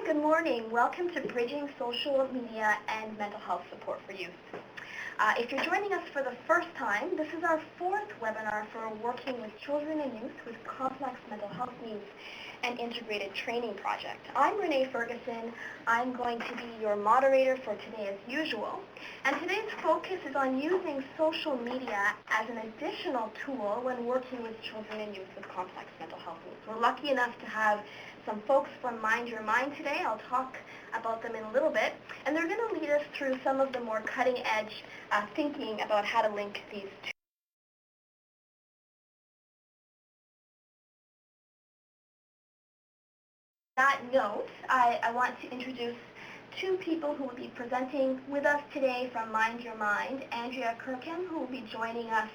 good morning. Welcome to Bridging Social Media and Mental Health Support for Youth. If you're joining us for the first time, this is our fourth webinar for working with children and youth with complex mental health needs and integrated training project. I'm Renee Ferguson. I'm going to be your moderator for today as usual. And today's focus is on using social media as an additional tool when working with children and youth with complex mental health needs. We're lucky enough to have some folks from Mind Your Mind today. I'll talk about them in a little bit. And they're going to lead us through some of the more cutting-edge thinking about how to link these two. On that note, I want to introduce two people who will be presenting with us today from Mind Your Mind. Andrea Kirkham, who will be joining us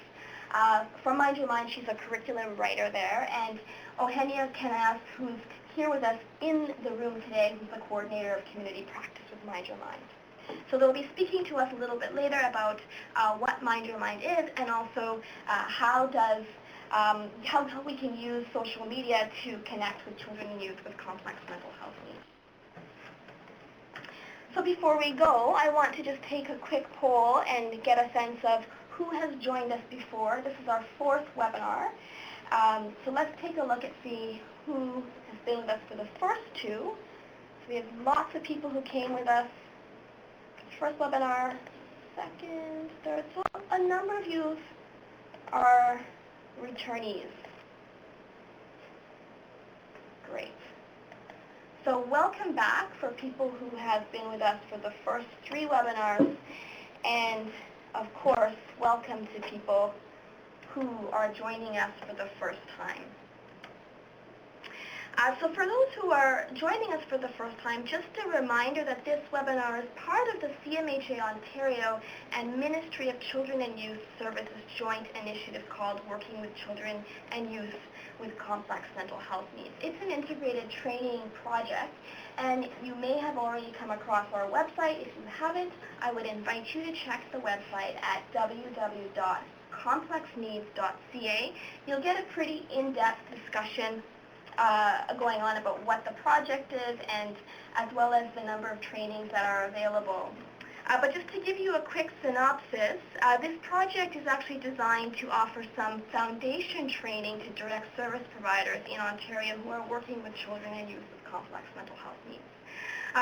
from Mind Your Mind. She's a curriculum writer there. And Ohenia Kenas, who's here with us in the room today, who's the coordinator of community practice with Mind Your Mind. So they'll be speaking to us a little bit later about what Mind Your Mind is and also how we can use social media to connect with children and youth with complex mental health needs. So before we go, I want to just take a quick poll and get a sense of who has joined us before. This is our fourth webinar. So let's take a look and see who has been with us for the first two. So we have lots of people who came with us first webinar, second, third. So a number of you are returnees. Great. So welcome back for people who have been with us for the first three webinars. And of course, welcome to people who are joining us for the first time. So for those who are joining us for the first time, just a reminder that this webinar is part of the CMHA Ontario and Ministry of Children and Youth Services joint initiative called Working with Children and Youth with Complex Mental Health Needs. It's an integrated training project, and you may have already come across our website. If you haven't, I would invite you to check the website at www.complexneeds.ca. You'll get a pretty in-depth discussion going on about what the project is and as well as the number of trainings that are available. But just to give you a quick synopsis, this project is actually designed to offer some foundation training to direct service providers in Ontario who are working with children and youth with complex mental health needs.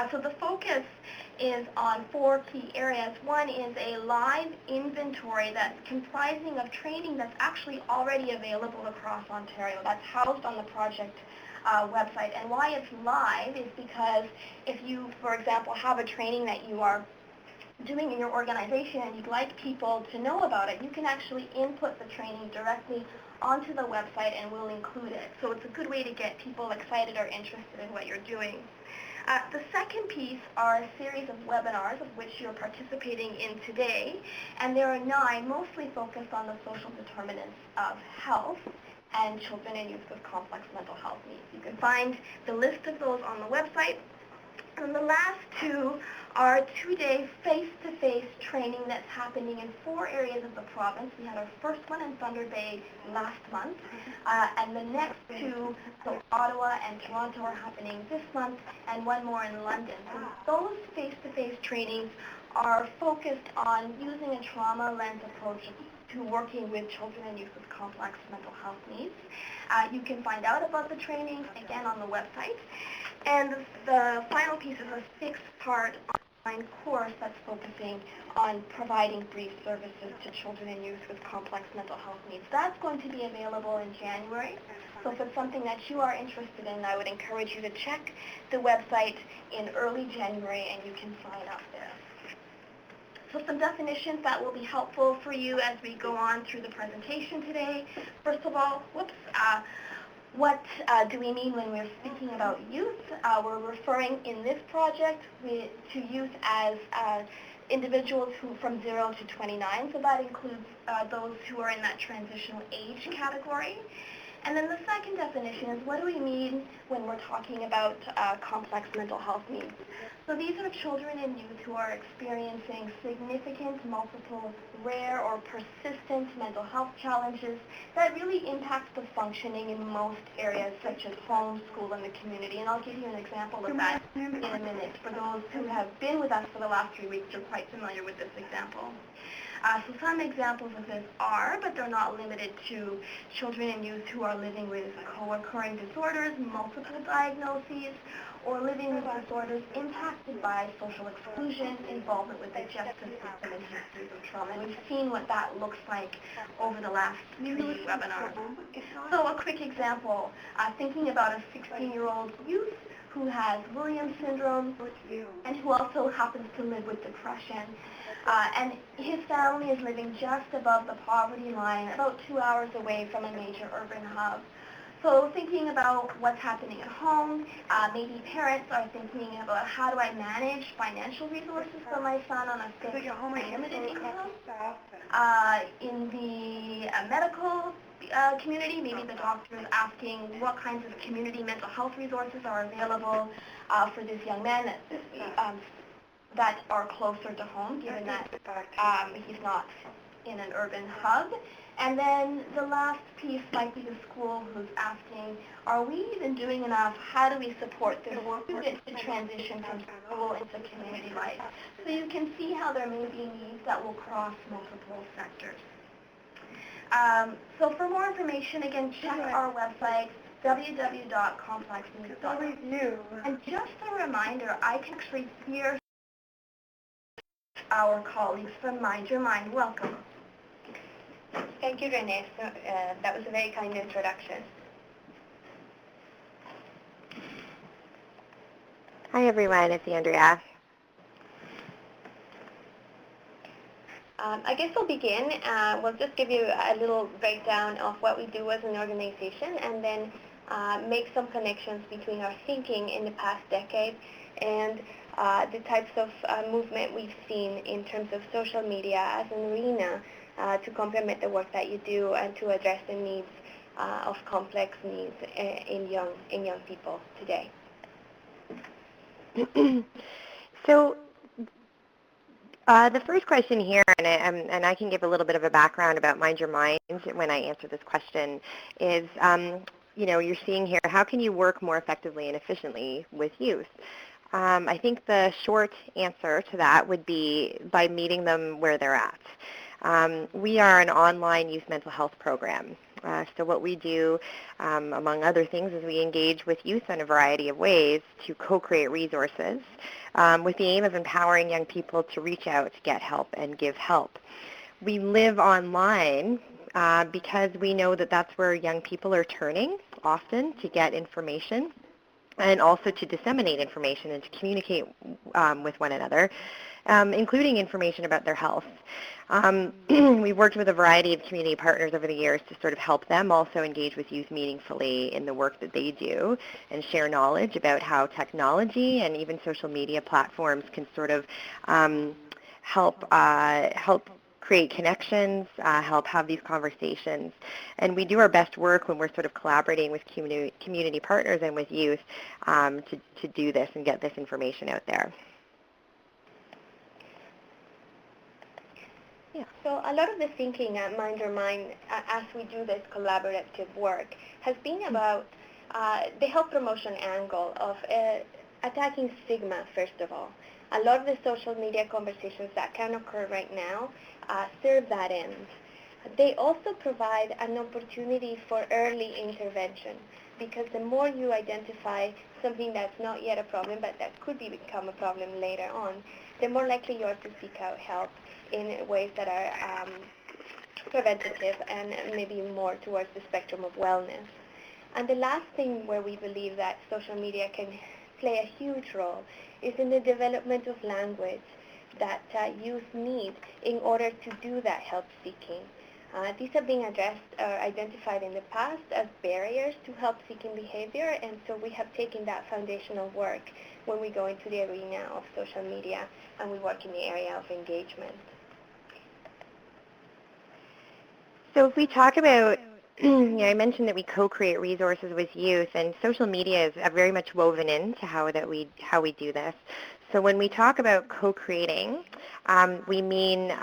So the focus is on four key areas. One is a live inventory that's comprising of training that's actually already available across Ontario. That's housed on the project website. And why it's live is because if you, for example, have a training that you are doing in your organization and you'd like people to know about it, you can actually input the training directly onto the website and we'll include it. So it's a good way to get people excited or interested in what you're doing. The second piece are a series of webinars of which you're participating in today, and there are 9 mostly focused on the social determinants of health and children and youth with complex mental health needs. You can find the list of those on the website. And the last 2 are a 2-day face-to-face training that's happening in 4 areas of the province. We had our first one in Thunder Bay last month, and the next 2, so Ottawa and Toronto, are happening this month, and one more in London. So those face-to-face trainings are focused on using a trauma lens approach to working with children and youth with complex mental health needs. You can find out about the trainings, again, on the website. And the final piece is a 6-part online course that's focusing on providing brief services to children and youth with complex mental health needs. That's going to be available in January. So if it's something that you are interested in, I would encourage you to check the website in early January and you can sign up there. So some definitions that will be helpful for you as we go on through the presentation today. First of all, what do we mean when we're speaking about youth? We're referring in this project to youth as individuals who from 0 to 29, so that includes those who are in that transitional age category. And then the second definition is, what do we mean when we're talking about complex mental health needs? So these are children and youth who are experiencing significant, multiple, rare, or persistent mental health challenges that really impact the functioning in most areas such as home, school, and the community. And I'll give you an example of that in a minute. For those who have been with us for the last 3 weeks, you're quite familiar with this example. So some examples of this are, but they're not limited to, children and youth who are living with co-occurring disorders, multiple diagnoses, or living with disorders impacted by social exclusion, involvement with the justice system, and histories of trauma. And we've seen what that looks like over the last 3 webinars. So a quick example, thinking about a 16-year-old youth who has Williams syndrome and who also happens to live with depression. And his family is living just above the poverty line, about 2 hours away from a major urban hub. So thinking about what's happening at home, maybe parents are thinking about how do I manage financial resources for my son on a fixed limited income. In the medical community, maybe the doctor is asking what kinds of community mental health resources are available for this young man that are closer to home, given that he's not in an urban hub. And then the last piece might be the school who's asking, are we even doing enough? How do we support this student to transition from school into community life? So you can see how there may be needs that will cross multiple sectors. So for more information, again, check our website, www.complexneeds.org. And just a reminder, I can actually hear our colleagues from Mind Your Mind. Welcome. Thank you, Renee. So, that was a very kind introduction. Hi, everyone. It's Andrea. I guess I'll begin. We'll just give you a little breakdown of what we do as an organization and then make some connections between our thinking in the past decade and the types of movement we've seen in terms of social media as an arena to complement the work that you do and to address the needs of complex needs in young people today. So the first question here, and I can give a little bit of a background about Mind Your Mind when I answer this question, is you're seeing here, how can you work more effectively and efficiently with youth? I think the short answer to that would be by meeting them where they're at. We are an online youth mental health program. So what we do, among other things, is we engage with youth in a variety of ways to co-create resources with the aim of empowering young people to reach out, to get help, and give help. We live online because we know that that's where young people are turning often to get information and also to disseminate information and to communicate with one another, including information about their health. We've worked with a variety of community partners over the years to sort of help them also engage with youth meaningfully in the work that they do and share knowledge about how technology and even social media platforms can sort of help create connections, help have these conversations. And we do our best work when we're sort of collaborating with community partners and with youth to do this and get this information out there. Yeah. So a lot of the thinking at Mind Your Mind as we do this collaborative work has been about the health promotion angle of attacking stigma, first of all. A lot of the social media conversations that can occur right now serve that end. They also provide an opportunity for early intervention because the more you identify something that's not yet a problem but that could become a problem later on, the more likely you are to seek out help in ways that are preventative and maybe more towards the spectrum of wellness. And the last thing where we believe that social media can play a huge role is in the development of language that youth need in order to do that help seeking. These have been addressed or identified in the past as barriers to help-seeking behavior, and so we have taken that foundational work when we go into the arena of social media and we work in the area of engagement. So if we talk about Yeah, I mentioned that we co-create resources with youth, and social media is very much woven into how we do this. So when we talk about co-creating, we mean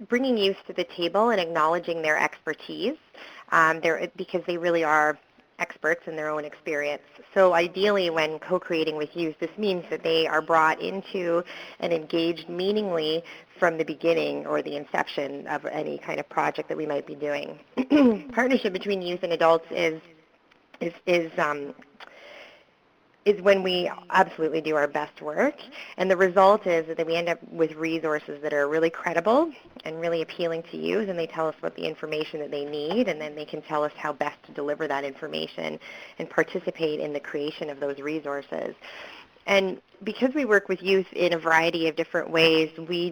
bringing youth to the table and acknowledging their expertise, because they really are experts in their own experience. So ideally, when co-creating with youth, this means that they are brought into and engaged meaningfully from the beginning or the inception of any kind of project that we might be doing. Partnership between youth and adults is is um, is when we absolutely do our best work, and the result is that we end up with resources that are really credible and really appealing to youth, and they tell us what the information that they need, and then they can tell us how best to deliver that information and participate in the creation of those resources. And because we work with youth in a variety of different ways, we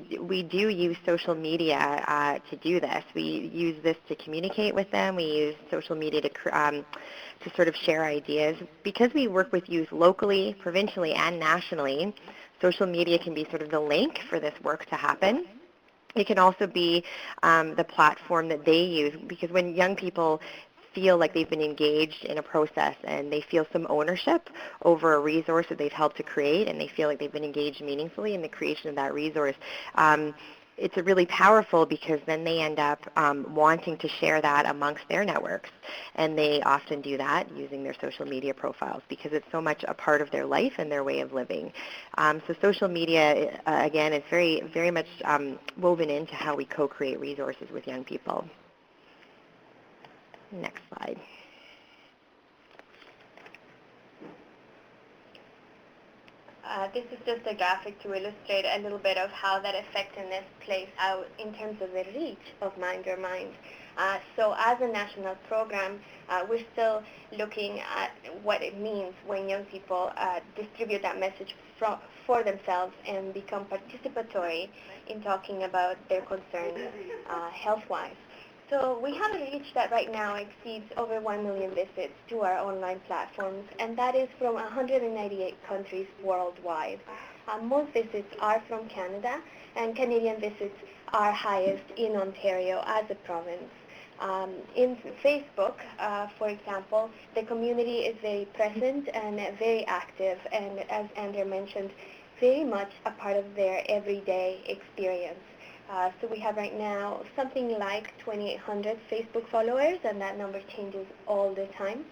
do use social media to do this. We use this to communicate with them. We use social media to sort of share ideas. Because we work with youth locally, provincially, and nationally, social media can be sort of the link for this work to happen. It can also be the platform that they use, because when young people feel like they've been engaged in a process and they feel some ownership over a resource that they've helped to create, and they feel like they've been engaged meaningfully in the creation of that resource, it's really powerful, because then they end up wanting to share that amongst their networks. And they often do that using their social media profiles, because it's so much a part of their life and their way of living. So social media, again, is very, very much woven into how we co-create resources with young people. Next slide. This is just a graphic to illustrate a little bit of how that effectiveness plays out in terms of the reach of Mind Your Mind. So as a national program, we're still looking at what it means when young people distribute that message for themselves and become participatory in talking about their concerns health-wise. So we have a reach that right now exceeds over 1 million visits to our online platforms, and that is from 198 countries worldwide. Most visits are from Canada, and Canadian visits are highest in Ontario as a province. In Facebook, for example, the community is very present and very active, and as Andrea mentioned, very much a part of their everyday experience. So we have right now something like 2,800 Facebook followers, and that number changes all the time.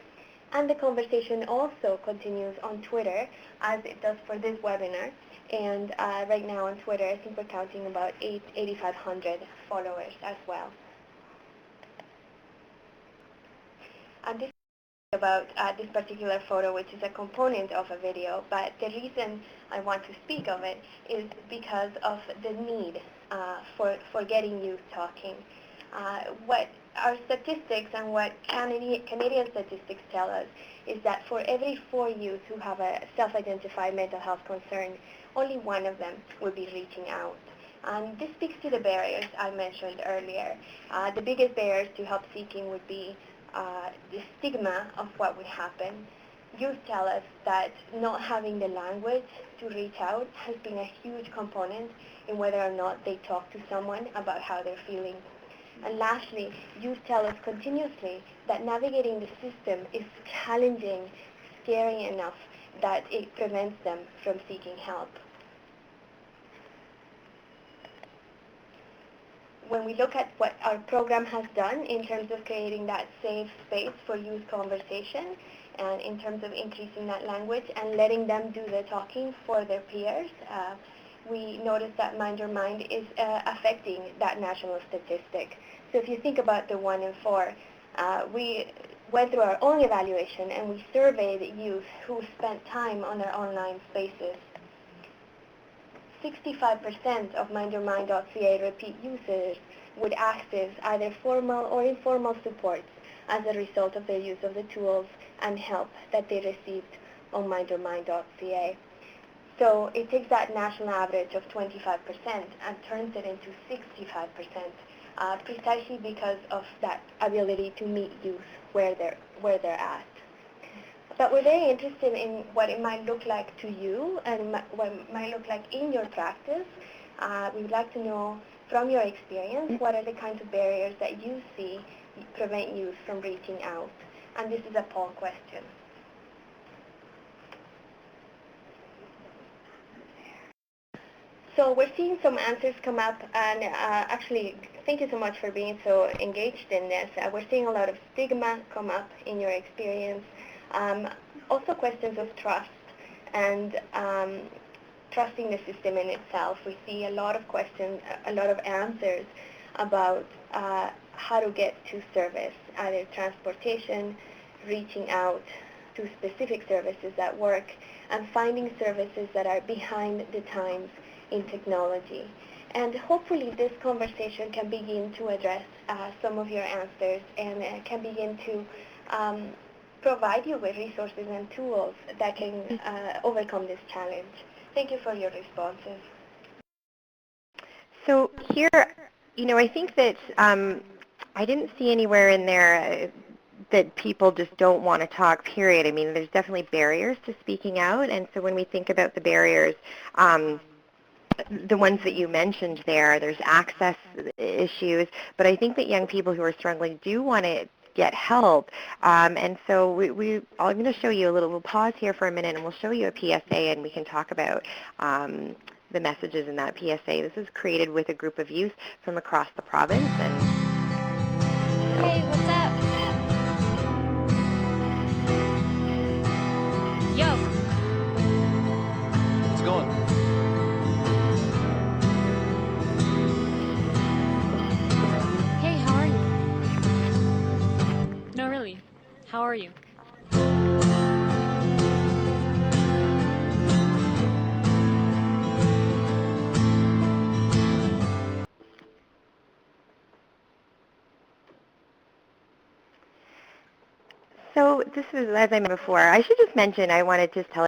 And the conversation also continues on Twitter, as it does for this webinar. And right now on Twitter, I think we're counting about 8,500 followers as well. And this is about this particular photo, which is a component of a video, but the reason I want to speak of it is because of the need for getting youth talking. What our statistics and what Canadian statistics tell us is that for every 4 youth who have a self-identified mental health concern, only 1 of them will be reaching out. And this speaks to the barriers I mentioned earlier. The biggest barriers to help seeking would be the stigma of what would happen. Youth tell us that not having the language to reach out has been a huge component in whether or not they talk to someone about how they're feeling. And lastly, youth tell us continuously that navigating the system is challenging, scary enough that it prevents them from seeking help. When we look at what our program has done in terms of creating that safe space for youth conversation, and in terms of increasing that language and letting them do the talking for their peers, we noticed that Mind Your Mind is affecting that national statistic. So if you think about the 1 in 4, we went through our own evaluation and we surveyed youth who spent time on their online spaces. 65% of mindyourmind.ca repeat users would access either formal or informal supports as a result of their use of the tools and help that they received on mindyourmind.ca. So it takes that national average of 25% and turns it into 65%, precisely because of that ability to meet youth where they're at. But we're very interested in what it might look like to you and what it might look like in your practice. We would like to know from your experience what are the kinds of barriers that you see prevent youth from reaching out? And this is a poll question. So we're seeing some answers come up, and actually, thank you so much for being so engaged in this. We're seeing a lot of stigma come up in your experience, also questions of trust and trusting the system in itself. We see a lot of questions, a lot of answers about how to get to service, either transportation, reaching out to specific services at work, and finding services that are behind the times in technology. And hopefully this conversation can begin to address some of your answers and can begin to provide you with resources and tools that can overcome this challenge. Thank you for your responses. So here, I think that I didn't see anywhere in there that people just don't want to talk, period. I mean, there's definitely barriers to speaking out, and so when we think about the barriers, the ones that you mentioned there's access issues, but I think that young people who are struggling do want to get help. And so I'm going to show you we'll pause here for a minute and we'll show you a PSA and we can talk about the messages in that PSA. This is created with a group of youth from across the province. And hey, what's up? Yo. How's it going? Hey, how are you? No, really. How are you? so this is, as I mentioned before, I should just mention, I wanted to tell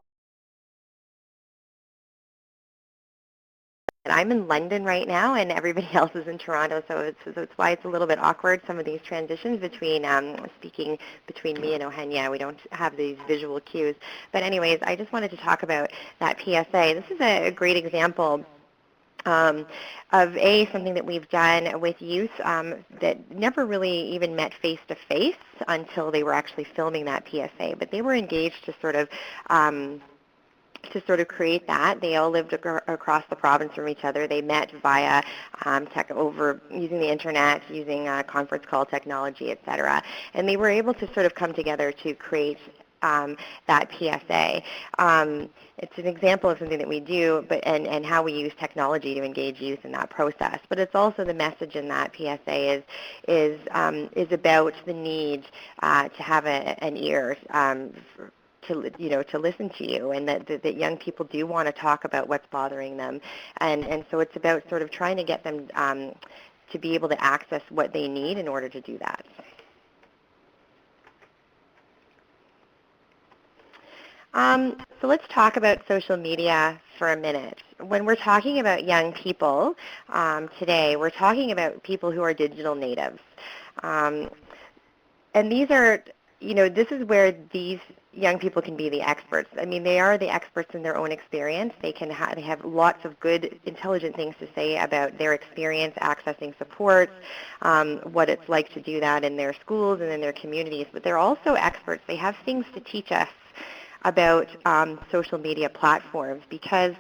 I'm in London right now, and everybody else is in Toronto, so it's why it's a little bit awkward, some of these transitions between speaking between me and Eugenia. We don't have these visual cues. But anyways, I just wanted to talk about that PSA. This is a great example of something that we've done with youth that never really even met face-to-face until they were actually filming that PSA. But they were engaged to sort of create that. They all lived across the province from each other. They met via using the internet, using conference call technology, et cetera. And they were able to sort of come together to create that PSA. It's an example of something that we do, and how we use technology to engage youth in that process. But it's also the message in that PSA is about the need to have an ear to listen to you, and that young people do want to talk about what's bothering them, and so it's about sort of trying to get them to be able to access what they need in order to do that. So let's talk about social media for a minute. When we're talking about young people today, we're talking about people who are digital natives. And these are, this is where these young people can be the experts. I mean, they are the experts in their own experience. They have lots of good, intelligent things to say about their experience accessing support, what it's like to do that in their schools and in their communities. But they're also experts. They have things to teach us about social media platforms because,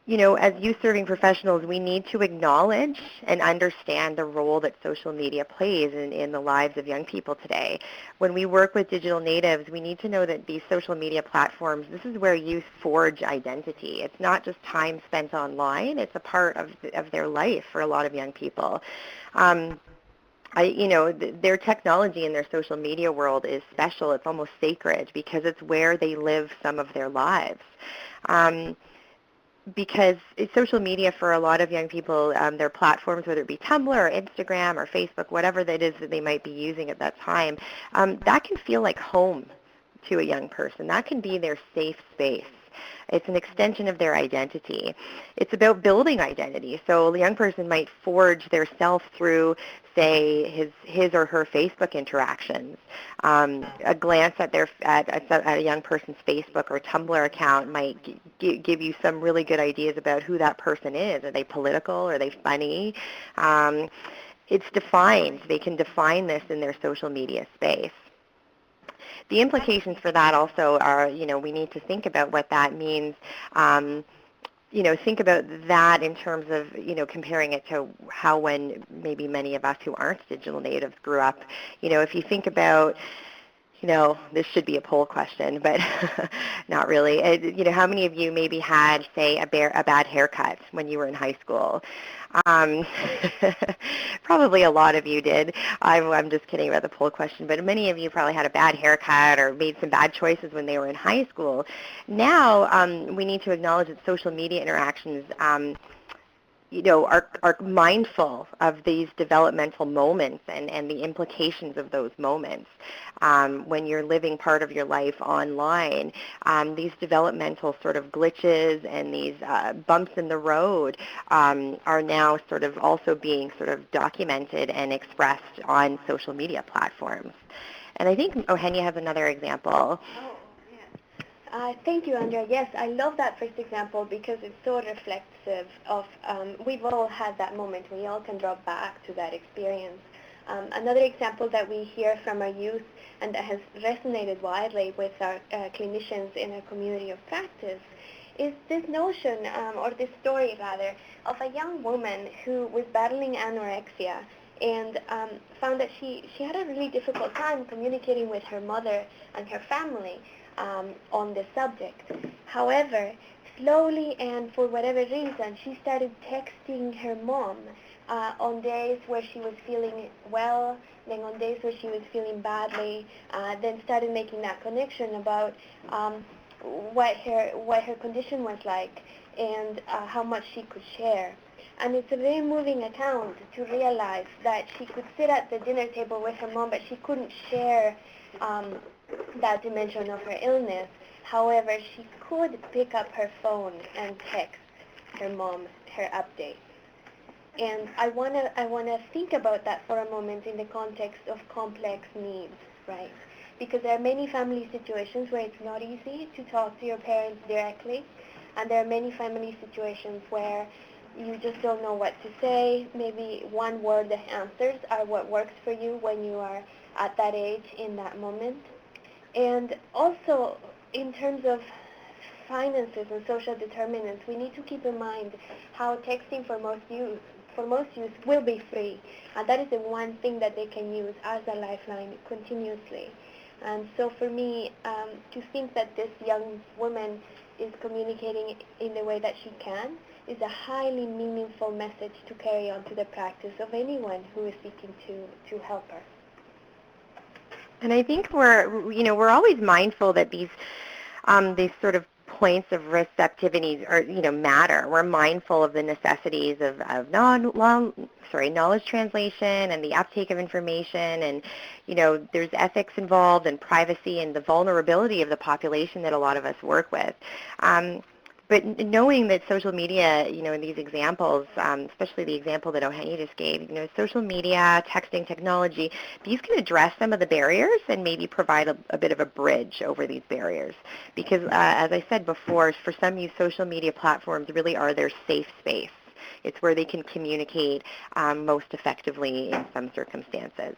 as youth-serving professionals, we need to acknowledge and understand the role that social media plays in the lives of young people today. When we work with digital natives, we need to know that these social media platforms, this is where youth forge identity. It's not just time spent online. It's a part of their life for a lot of young people. Their technology in their social media world is special. It's almost sacred because it's where they live some of their lives. Because social media for a lot of young people, their platforms, whether it be Tumblr or Instagram or Facebook, whatever that is that they might be using at that time, that can feel like home to a young person. That can be their safe space. It's an extension of their identity. It's about building identity. So a young person might forge their self through, say, his or her Facebook interactions. A glance at a young person's Facebook or Tumblr account might give you some really good ideas about who that person is. Are they political? Are they funny? it's defined. They can define this in their social media space. The implications for that also are, we need to think about what that means. Think about that in terms of, comparing it to how when maybe many of us who aren't digital natives grew up. If you think about, this should be a poll question, but not really. How many of you maybe had, say, a bad haircut when you were in high school? Um, Probably a lot of you did. I'm just kidding about the poll question, but many of you probably had a bad haircut or made some bad choices when they were in high school. Now, we need to acknowledge that social media interactions are mindful of these developmental moments and the implications of those moments. When you're living part of your life online, these developmental sort of glitches and these bumps in the road are now sort of also being sort of documented and expressed on social media platforms. And I think Eugenia has another example. Thank you, Andrea. Yes, I love that first example because it's so reflective of, we've all had that moment. We all can draw back to that experience. Another example that we hear from our youth and that has resonated widely with our clinicians in our community of practice is this notion, or this story rather, of a young woman who was battling anorexia and found that she had a really difficult time communicating with her mother and her family on the subject. However, slowly and for whatever reason, she started texting her mom on days where she was feeling well, then on days where she was feeling badly, then started making that connection about what her condition was like and how much she could share. And it's a very moving account to realize that she could sit at the dinner table with her mom, but she couldn't share that dimension of her illness. However, she could pick up her phone and text her mom her updates. And I wanna think about that for a moment in the context of complex needs, right? Because there are many family situations where it's not easy to talk to your parents directly, and there are many family situations where you just don't know what to say. Maybe one word answers are what works for you when you are at that age in that moment. And also, in terms of finances and social determinants, we need to keep in mind how texting for most youth will be free. And that is the one thing that they can use as a lifeline continuously. And so for me, to think that this young woman is communicating in the way that she can is a highly meaningful message to carry on to the practice of anyone who is seeking to help her. And I think we're always mindful that these sort of points of receptivity are, matter. We're mindful of the necessities of knowledge translation and the uptake of information, and there's ethics involved and privacy and the vulnerability of the population that a lot of us work with. But knowing that social media, in these examples, especially the example that Eugenia just gave, social media, texting technology, these can address some of the barriers and maybe provide a bit of a bridge over these barriers. Because, as I said before, for some youth, social media platforms really are their safe space. It's where they can communicate most effectively in some circumstances.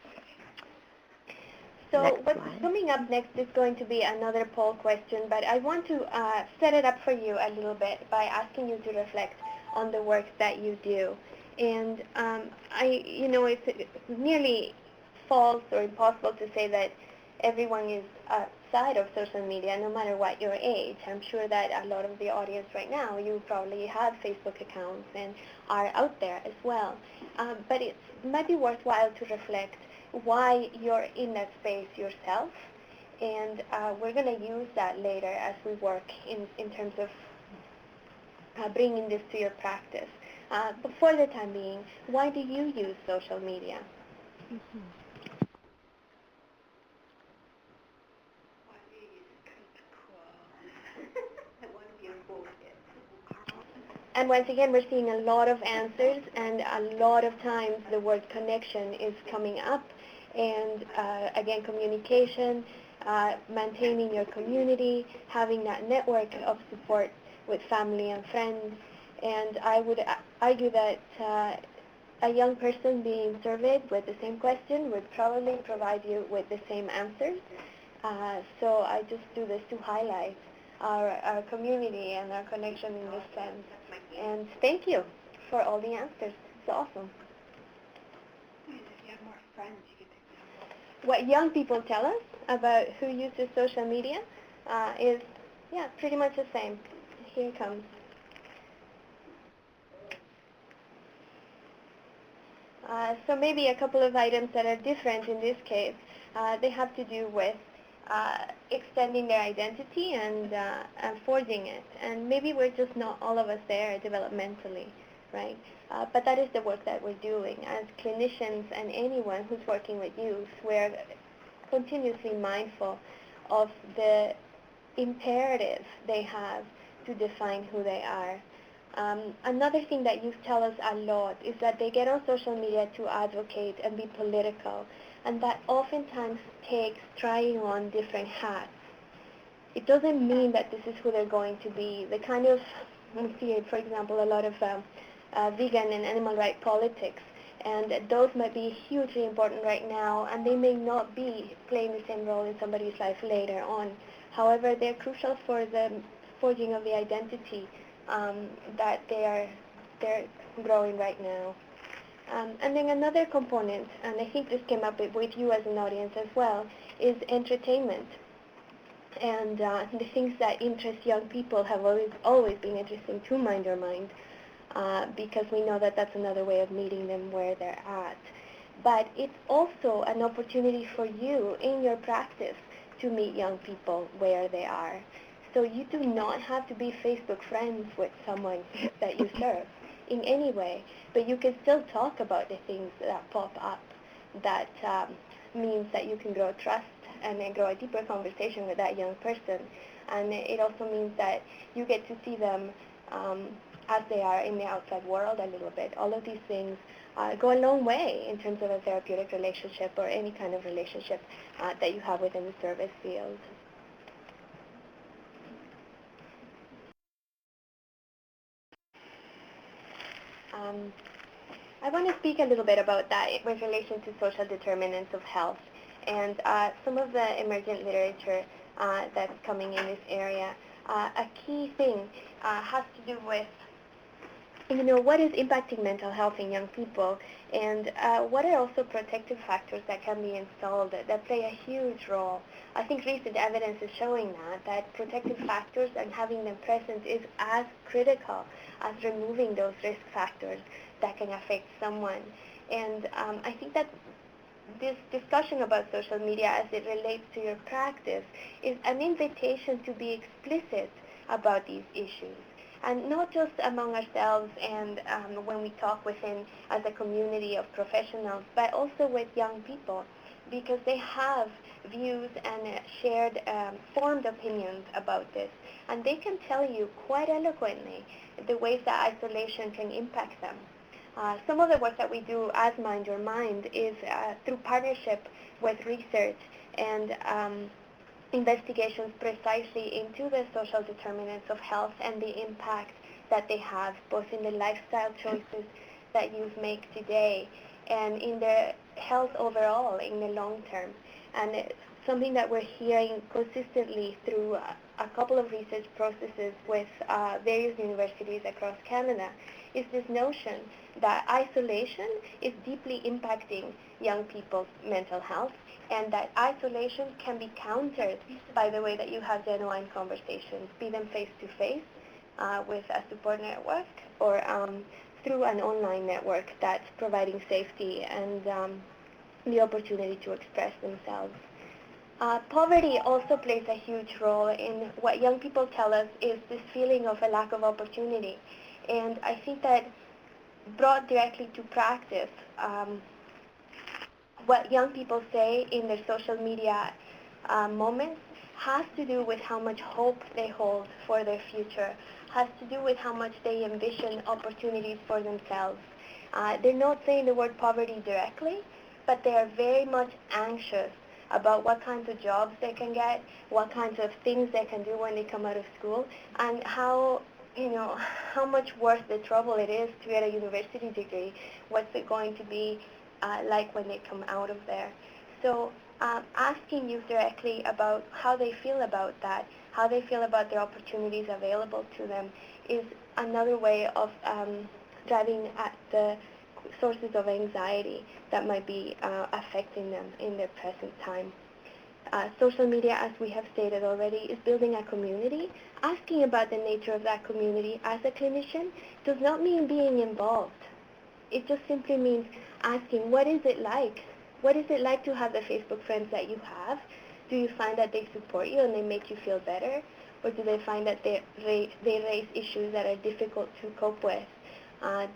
So what's coming up next is going to be another poll question, but I want to set it up for you a little bit by asking you to reflect on the work that you do. And it's nearly false or impossible to say that everyone is outside of social media, no matter what your age. I'm sure that a lot of the audience right now, you probably have Facebook accounts and are out there as well. But it might be worthwhile to reflect why you're in that space yourself, and we're going to use that later as we work in terms of bringing this to your practice. But for the time being, why do you use social media? Mm-hmm. And once again, we're seeing a lot of answers, and a lot of times the word connection is coming up. And again, communication, maintaining your community, having that network of support with family and friends. And I would argue that a young person being surveyed with the same question would probably provide you with the same answers. So I just do this to highlight our community and our connection in this sense. And thank you for all the answers. It's awesome. What young people tell us about who uses social media is, yeah, pretty much the same. Here it comes. So maybe a couple of items that are different in this case. They have to do with extending their identity and forging it. And maybe we're just not all of us there developmentally, right? But that is the work that we're doing. As clinicians and anyone who's working with youth, we're continuously mindful of the imperative they have to define who they are. Another thing that youth tell us a lot is that they get on social media to advocate and be political, and that oftentimes takes trying on different hats. It doesn't mean that this is who they're going to be. The kind of, we see, for example, a lot of vegan and animal rights politics, and those might be hugely important right now, and they may not be playing the same role in somebody's life later on. However, they're crucial for the forging of the identity that they're growing right now. And then another component, and I think this came up with you as an audience as well, is entertainment. And the things that interest young people have always been interesting to Mind Your Mind, because we know that that's another way of meeting them where they're at. But it's also an opportunity for you in your practice to meet young people where they are. So you do not have to be Facebook friends with someone that you serve in any way, but you can still talk about the things that pop up. That means that you can grow trust and then grow a deeper conversation with that young person. And it also means that you get to see them as they are in the outside world a little bit. All of these things go a long way in terms of a therapeutic relationship or any kind of relationship that you have within the service field. I want to speak a little bit about that with relation to social determinants of health and some of the emergent literature that's coming in this area. A key thing has to do with, what is impacting mental health in young people, and what are also protective factors that can be installed that play a huge role. I think recent evidence is showing that protective factors and having them present is as critical as removing those risk factors that can affect someone. And I think that this discussion about social media as it relates to your practice is an invitation to be explicit about these issues. And not just among ourselves and when we talk within as a community of professionals, but also with young people, because they have views and shared formed opinions about this. And they can tell you quite eloquently the ways that isolation can impact them. Some of the work that we do as Mind Your Mind is through partnership with research and investigations precisely into the social determinants of health and the impact that they have both in the lifestyle choices that youth make today and in their health overall in the long term. And it's something that we're hearing consistently through a couple of research processes with various universities across Canada is this notion that isolation is deeply impacting young people's mental health, and that isolation can be countered by the way that you have genuine conversations, be them face-to-face with a support network or through an online network that's providing safety and the opportunity to express themselves. Poverty also plays a huge role in what young people tell us is this feeling of a lack of opportunity. And I think that brought directly to practice, what young people say in their social media moments has to do with how much hope they hold for their future, has to do with how much they envision opportunities for themselves. They're not saying the word poverty directly, but they are very much anxious about what kinds of jobs they can get, what kinds of things they can do when they come out of school, and how how much worth the trouble it is to get a university degree. What's it going to be like when they come out of there? So asking youth directly about how they feel about that, how they feel about the opportunities available to them is another way of driving at the sources of anxiety that might be affecting them in their present time. Social media, as we have stated already, is building a community. Asking about the nature of that community as a clinician does not mean being involved. It just simply means asking, what is it like? What is it like to have the Facebook friends that you have? Do you find that they support you and they make you feel better? Or do they find that they raise issues that are difficult to cope with?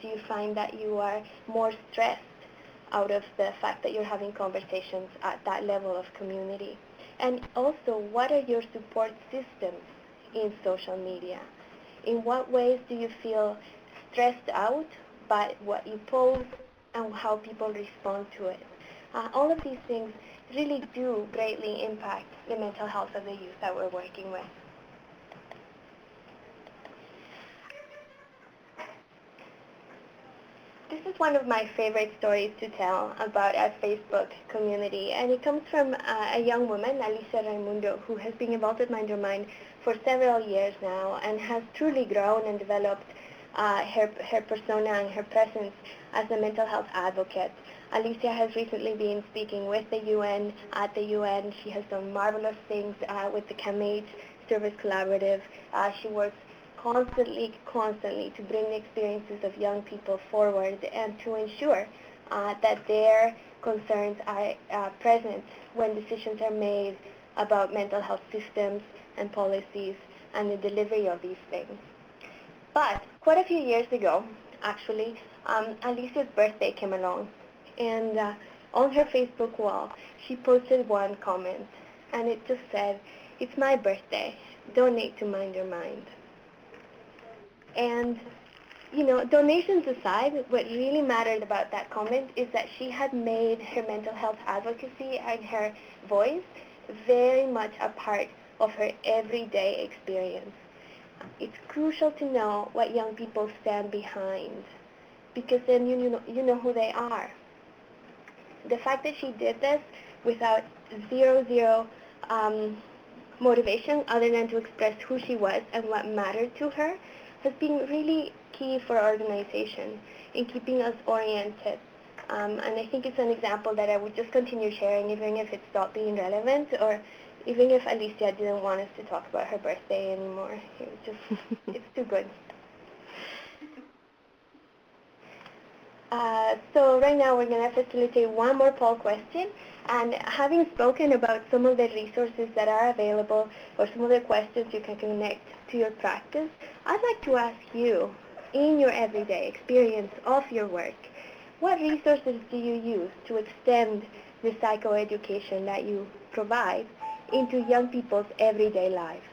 Do you find that you are more stressed out of the fact that you're having conversations at that level of community? And also, what are your support systems in social media? In what ways do you feel stressed out by what you post and how people respond to it? All of these things really do greatly impact the mental health of the youth that we're working with. This is one of my favorite stories to tell about our Facebook community, and it comes from a young woman, Alicia Raimundo, who has been involved with Mind Your Mind for several years now and has truly grown and developed her persona and her presence as a mental health advocate. Alicia has recently been speaking with the UN, at the UN. She has done marvelous things with the CAMH Service Collaborative. She works constantly to bring the experiences of young people forward and to ensure that their concerns are present when decisions are made about mental health systems and policies and the delivery of these things. But quite a few years ago, actually, Alicia's birthday came along, and on her Facebook wall, she posted one comment, and it just said, "It's my birthday, donate to Mind Your Mind." And, donations aside, what really mattered about that comment is that she had made her mental health advocacy and her voice very much a part of her everyday experience. It's crucial to know what young people stand behind, because then you know who they are. The fact that she did this without zero motivation other than to express who she was and what mattered to her has been really key for our organization in keeping us oriented. And I think it's an example that I would just continue sharing even if it stopped being relevant, or even if Alicia didn't want us to talk about her birthday anymore. It's too good. So right now we're going to facilitate one more poll question, and having spoken about some of the resources that are available or some of the questions you can connect to your practice, I'd like to ask you, in your everyday experience of your work, what resources do you use to extend the psychoeducation that you provide into young people's everyday lives?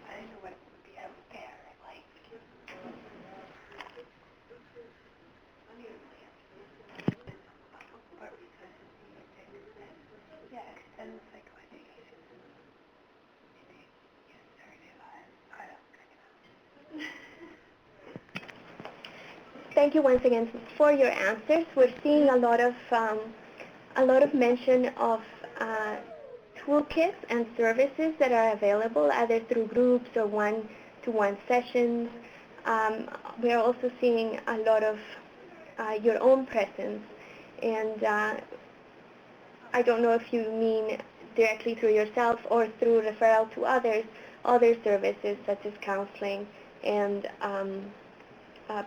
I don't know what would be out there, Thank you once again for your answers. We're seeing a lot of mention of toolkits and services that are available either through groups or one-to-one sessions. We are also seeing a lot of your own presence, and I don't know if you mean directly through yourself or through referral to others, other services such as counseling and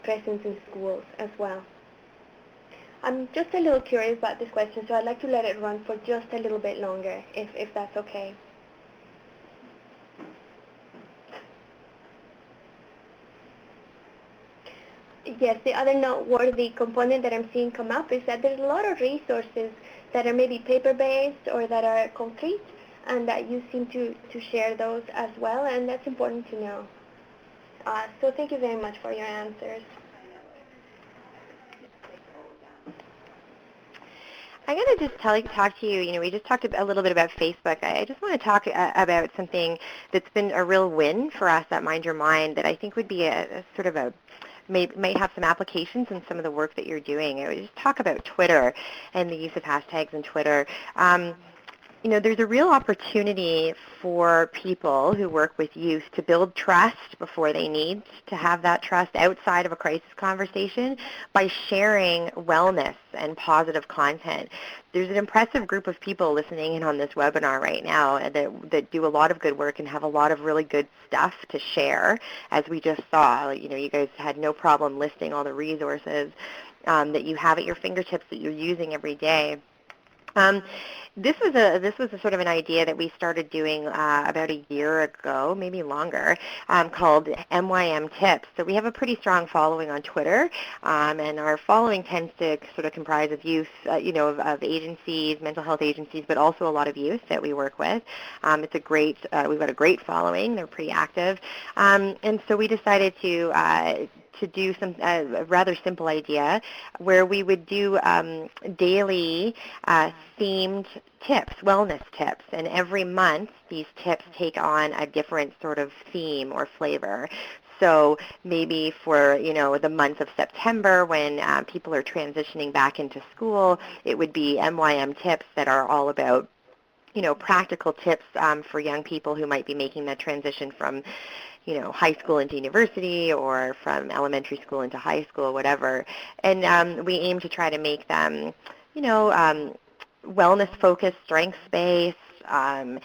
presence in schools as well. I'm just a little curious about this question, so I'd like to let it run for just a little bit longer, if that's okay. Yes, the other noteworthy component that I'm seeing come up is that there's a lot of resources that are maybe paper-based or that are concrete, and that you seem to share those as well, and that's important to know. So thank you very much for your answers. I'm going to just talk to you. We just talked a little bit about Facebook. I just want to talk about something that's been a real win for us at Mind Your Mind that I think would be a sort of a might have some applications in some of the work that you're doing. I would just talk about Twitter and the use of hashtags in Twitter. There's a real opportunity for people who work with youth to build trust before they need to have that trust outside of a crisis conversation by sharing wellness and positive content. There's an impressive group of people listening in on this webinar right now that do a lot of good work and have a lot of really good stuff to share, as we just saw. You guys had no problem listing all the resources that you have at your fingertips that you're using every day. This was a sort of an idea that we started doing about a year ago, maybe longer, called MYM Tips. So we have a pretty strong following on Twitter, and our following tends to sort of comprise of youth, of agencies, mental health agencies, but also a lot of youth that we work with. It's a great, we've got a great following. They're pretty active, and so we decided to do a rather simple idea where we would do daily themed tips, wellness tips, and every month these tips take on a different sort of theme or flavor. So maybe for, the month of September when people are transitioning back into school, it would be MYM tips that are all about practical tips for young people who might be making that transition from high school into university or from elementary school into high school, whatever. And we aim to try to make them, wellness-focused, strengths-based, and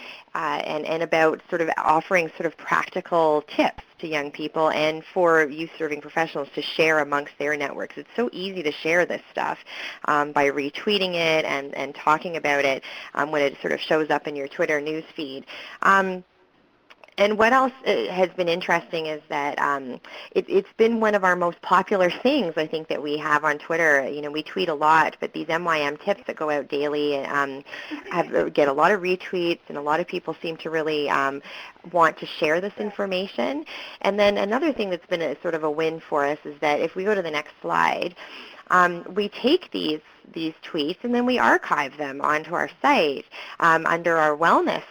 about sort of offering sort of practical tips to young people and for youth-serving professionals to share amongst their networks. It's so easy to share this stuff by retweeting it and talking about it when it sort of shows up in your Twitter news feed. And what else has been interesting is that it's been one of our most popular things, I think, that we have on Twitter. We tweet a lot, but these MYM tips that go out daily get a lot of retweets, and a lot of people seem to really want to share this information. And then another thing that's been a sort of a win for us is that if we go to the next slide, we take these tweets and then we archive them onto our site under our wellness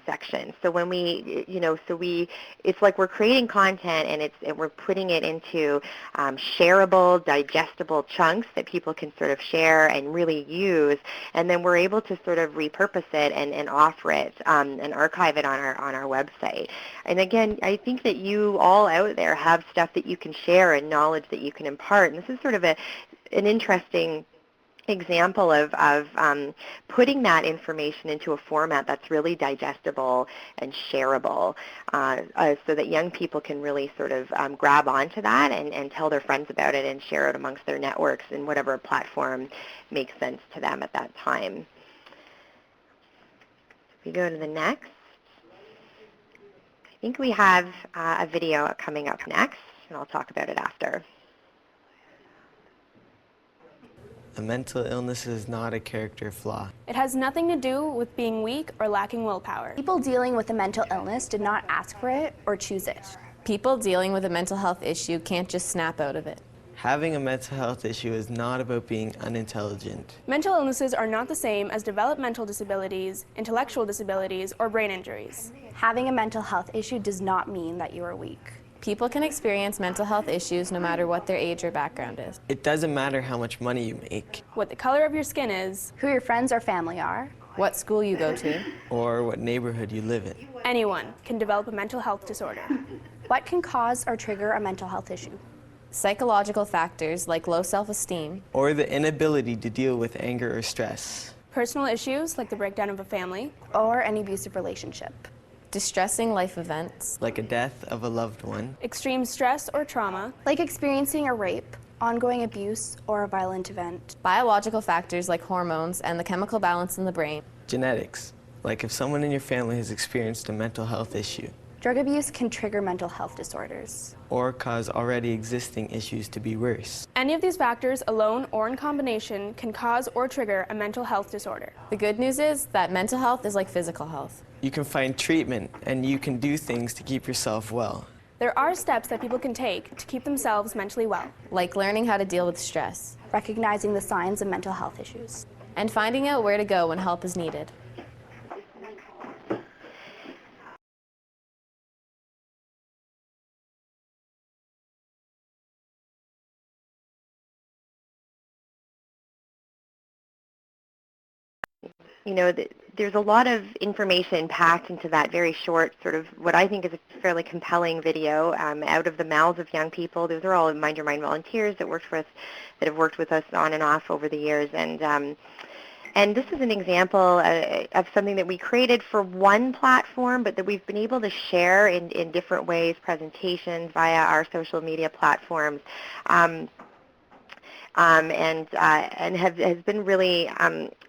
section. So when it's like we're creating content and we're putting it into shareable, digestible chunks that people can sort of share and really use, and then we're able to sort of repurpose it and offer it and archive it on our website. And again, I think that you all out there have stuff that you can share and knowledge that you can impart, and this is sort of an interesting example of putting that information into a format that's really digestible and shareable so that young people can really sort of grab onto that and tell their friends about it and share it amongst their networks in whatever platform makes sense to them at that time. If we go to the next, I think we have a video coming up next, and I'll talk about it after. A mental illness is not a character flaw. It has nothing to do with being weak or lacking willpower. People dealing with a mental illness did not ask for it or choose it. People dealing with a mental health issue can't just snap out of it. Having a mental health issue is not about being unintelligent. Mental illnesses are not the same as developmental disabilities, intellectual disabilities, or brain injuries. Having a mental health issue does not mean that you are weak. People can experience mental health issues no matter what their age or background is. It doesn't matter how much money you make, What the color of your skin is, Who your friends or family are. What school you go to. or what neighborhood you live in. anyone can develop a mental health disorder. What can cause or trigger a mental health issue? Psychological factors like low self-esteem, Or the inability to deal with anger or stress. Personal issues like the breakdown of a family, Or an abusive relationship. distressing life events, Like a death of a loved one. extreme stress or trauma, Like experiencing a rape, ongoing abuse, or a violent event. biological factors like hormones and the chemical balance in the brain, Genetics. Like if someone in your family has experienced a mental health issue. Drug abuse can trigger mental health disorders. Or cause already existing issues to be worse. Any of these factors alone or in combination can cause or trigger a mental health disorder. The good news is that mental health is like physical health. You can find treatment and you can do things to keep yourself well. There are steps that people can take to keep themselves mentally well. Like learning how to deal with stress, Recognizing the signs of mental health issues. and finding out where to go when help is needed. You know, there's a lot of information packed into that very short, sort of what I think is a fairly compelling video out of the mouths of young people. Those are all Mind Your Mind volunteers that have worked with us on and off over the years, and this is an example of something that we created for one platform, but that we've been able to share in different ways, presentations via our social media platforms. And has been really,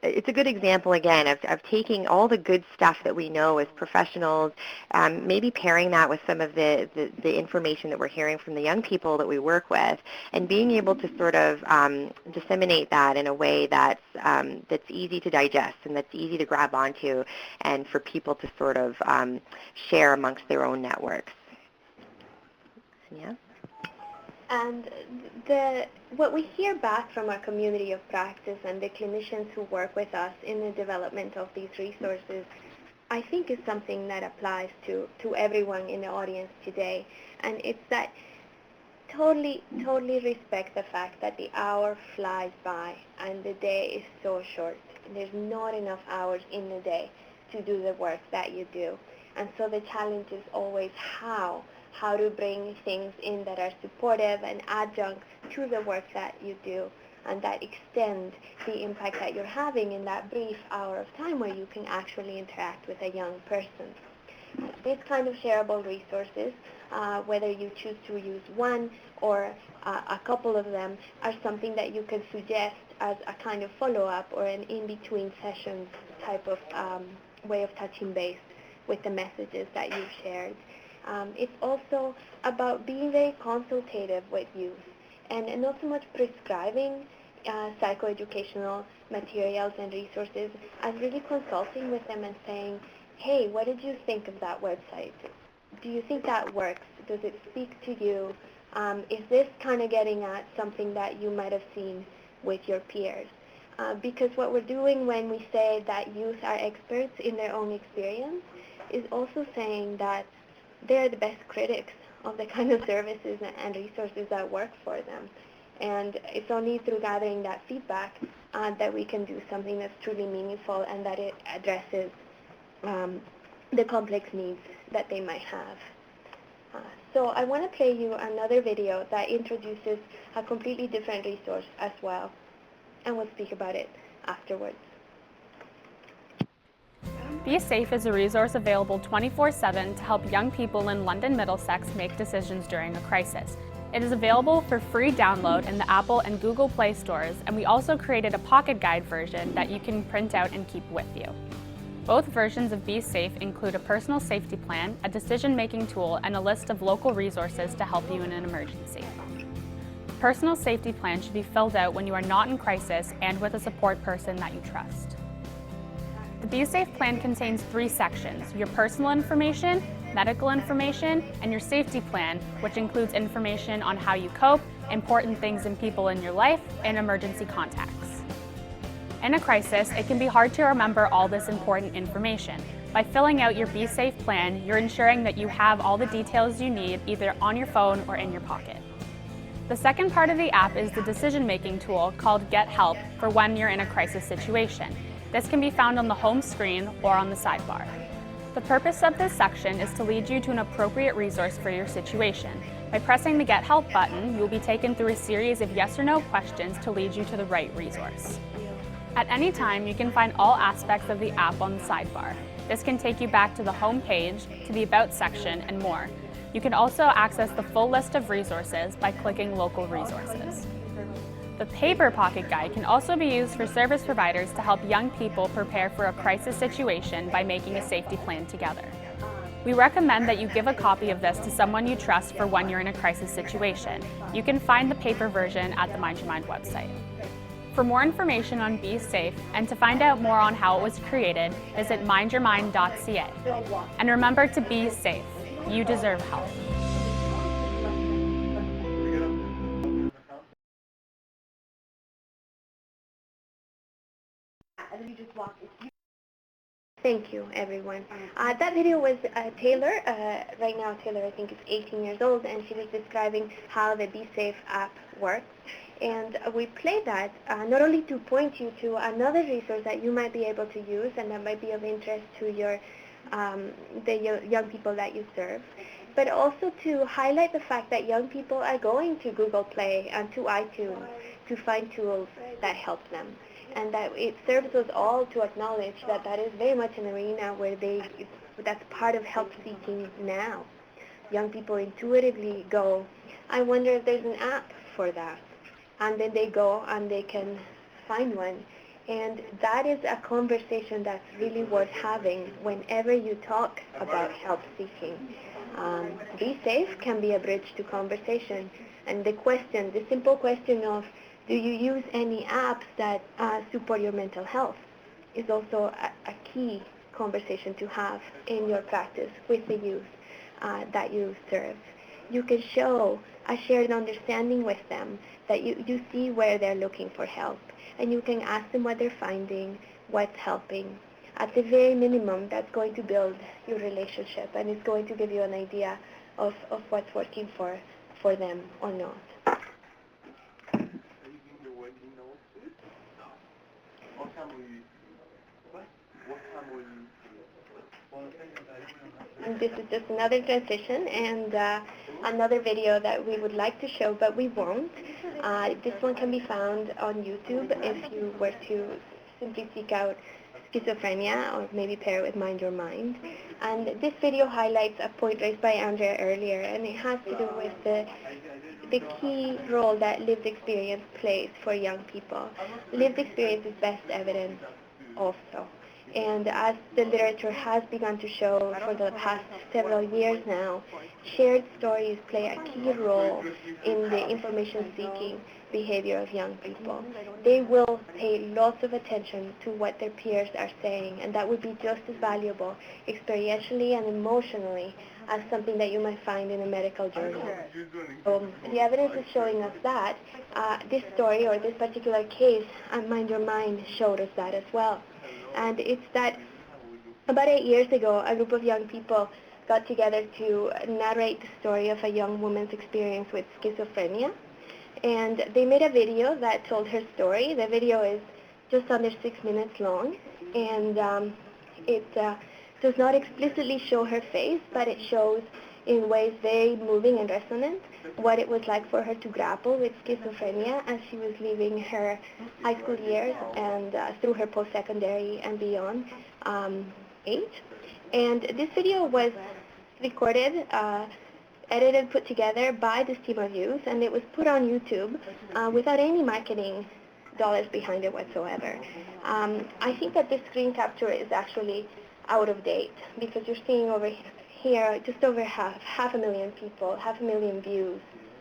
it's a good example again of taking all the good stuff that we know as professionals, maybe pairing that with some of the information that we're hearing from the young people that we work with, and being able to sort of disseminate that in a way that's easy to digest and that's easy to grab onto, and for people to sort of share amongst their own networks. Yeah. And what we hear back from our community of practice and the clinicians who work with us in the development of these resources, I think is something that applies to everyone in the audience today. And it's that totally respect the fact that the hour flies by and the day is so short. There's not enough hours in the day to do the work that you do. And so the challenge is always how to bring things in that are supportive and adjuncts to the work that you do, and that extend the impact that you're having in that brief hour of time where you can actually interact with a young person. These kind of shareable resources, whether you choose to use one or a couple of them, are something that you can suggest as a kind of follow-up or an in-between sessions type of way of touching base with the messages that you've shared. It's also about being very consultative with youth and not so much prescribing psychoeducational materials and resources as really consulting with them and saying, hey, what did you think of that website? Do you think that works? Does it speak to you? Is this kind of getting at something that you might have seen with your peers? Because what we're doing when we say that youth are experts in their own experience is also saying that they're the best critics of the kind of services and resources that work for them. And it's only through gathering that feedback that we can do something that's truly meaningful and that it addresses the complex needs that they might have. So I want to play you another video that introduces a completely different resource as well, and we'll speak about it afterwards. Be Safe is a resource available 24/7 to help young people in London Middlesex make decisions during a crisis. It is available for free download in the Apple and Google Play stores, and we also created a pocket guide version that you can print out and keep with you. Both versions of Be Safe include a personal safety plan, a decision-making tool, and a list of local resources to help you in an emergency. The personal safety plan should be filled out when you are not in crisis and with a support person that you trust. The Be Safe plan contains 3 sections: your personal information, medical information, and your safety plan, which includes information on how you cope, important things and people in your life, and emergency contacts. In a crisis, it can be hard to remember all this important information. By filling out your Be Safe plan, you're ensuring that you have all the details you need either on your phone or in your pocket. The second part of the app is the decision-making tool called Get Help for when you're in a crisis situation. This can be found on the home screen or on the sidebar. The purpose of this section is to lead you to an appropriate resource for your situation. By pressing the Get Help button, you will be taken through a series of yes or no questions to lead you to the right resource. At any time, you can find all aspects of the app on the sidebar. This can take you back to the home page, to the About section, and more. You can also access the full list of resources by clicking Local Resources. The paper pocket guide can also be used for service providers to help young people prepare for a crisis situation by making a safety plan together. We recommend that you give a copy of this to someone you trust for when you're in a crisis situation. You can find the paper version at the Mind Your Mind website. For more information on Be Safe and to find out more on how it was created, visit mindyourmind.ca. And remember to be safe. You deserve help. Thank you, everyone. That video was Taylor. Right now, Taylor, I think, is 18 years old, and she was describing how the Be Safe app works. And we played that not only to point you to another resource that you might be able to use and that might be of interest to your young people that you serve, but also to highlight the fact that young people are going to Google Play and to iTunes to find tools that help them. And that it serves us all to acknowledge that that is very much an arena where that's part of help seeking now. Young people intuitively go, I wonder if there's an app for that. And then they go and they can find one. And that is a conversation that's really worth having whenever you talk about help seeking. Be safe can be a bridge to conversation. And the simple question of, do you use any apps that support your mental health, is also a key conversation to have in your practice with the youth that you serve. You can show a shared understanding with them that you see where they're looking for help, and you can ask them what they're finding, what's helping. At the very minimum, that's going to build your relationship, and it's going to give you an idea of what's working for them or not. And this is just another transition and another video that we would like to show, but we won't. This one can be found on YouTube if you were to simply seek out schizophrenia or maybe pair it with Mind Your Mind. And this video highlights a point raised by Andrea earlier, and it has to do with the key role that lived experience plays for young people. Lived experience is best evidence also. And as the literature has begun to show for the past several years now, shared stories play a key role in the information-seeking behavior of young people. They will pay lots of attention to what their peers are saying, and that would be just as valuable experientially and emotionally as something that you might find in a medical journal. The evidence is showing us that this story or this particular case on Mind Your Mind showed us that as well. And it's that about 8 years ago, a group of young people got together to narrate the story of a young woman's experience with schizophrenia. And they made a video that told her story. The video is just under 6 minutes long, and it does not explicitly show her face, but it shows in ways very moving and resonant what it was like for her to grapple with schizophrenia as she was leaving her high school years and through her post-secondary and beyond age. And this video was recorded, edited, put together by this team of youth, and it was put on YouTube without any marketing dollars behind it whatsoever. I think that this screen capture is actually out of date because you're seeing over here just over half a million people, 500,000 views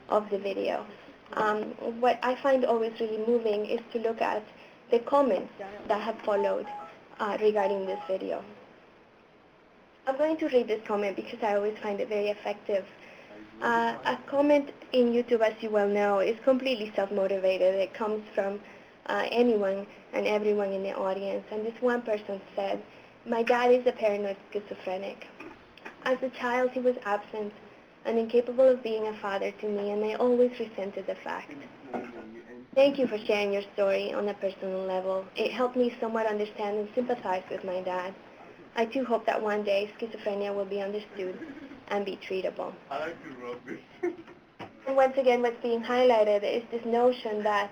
of the video. What I find always really moving is to look at the comments that have followed regarding this video. I'm going to read this comment because I always find it very effective. A comment in YouTube, as you well know, is completely self-motivated. It comes from anyone and everyone in the audience. And this one person said, "My dad is a paranoid schizophrenic. As a child, he was absent and incapable of being a father to me, and I always resented the fact. Thank you for sharing your story on a personal level. It helped me somewhat understand and sympathize with my dad. I too hope that one day schizophrenia will be understood and be treatable." And once again, what's being highlighted is this notion that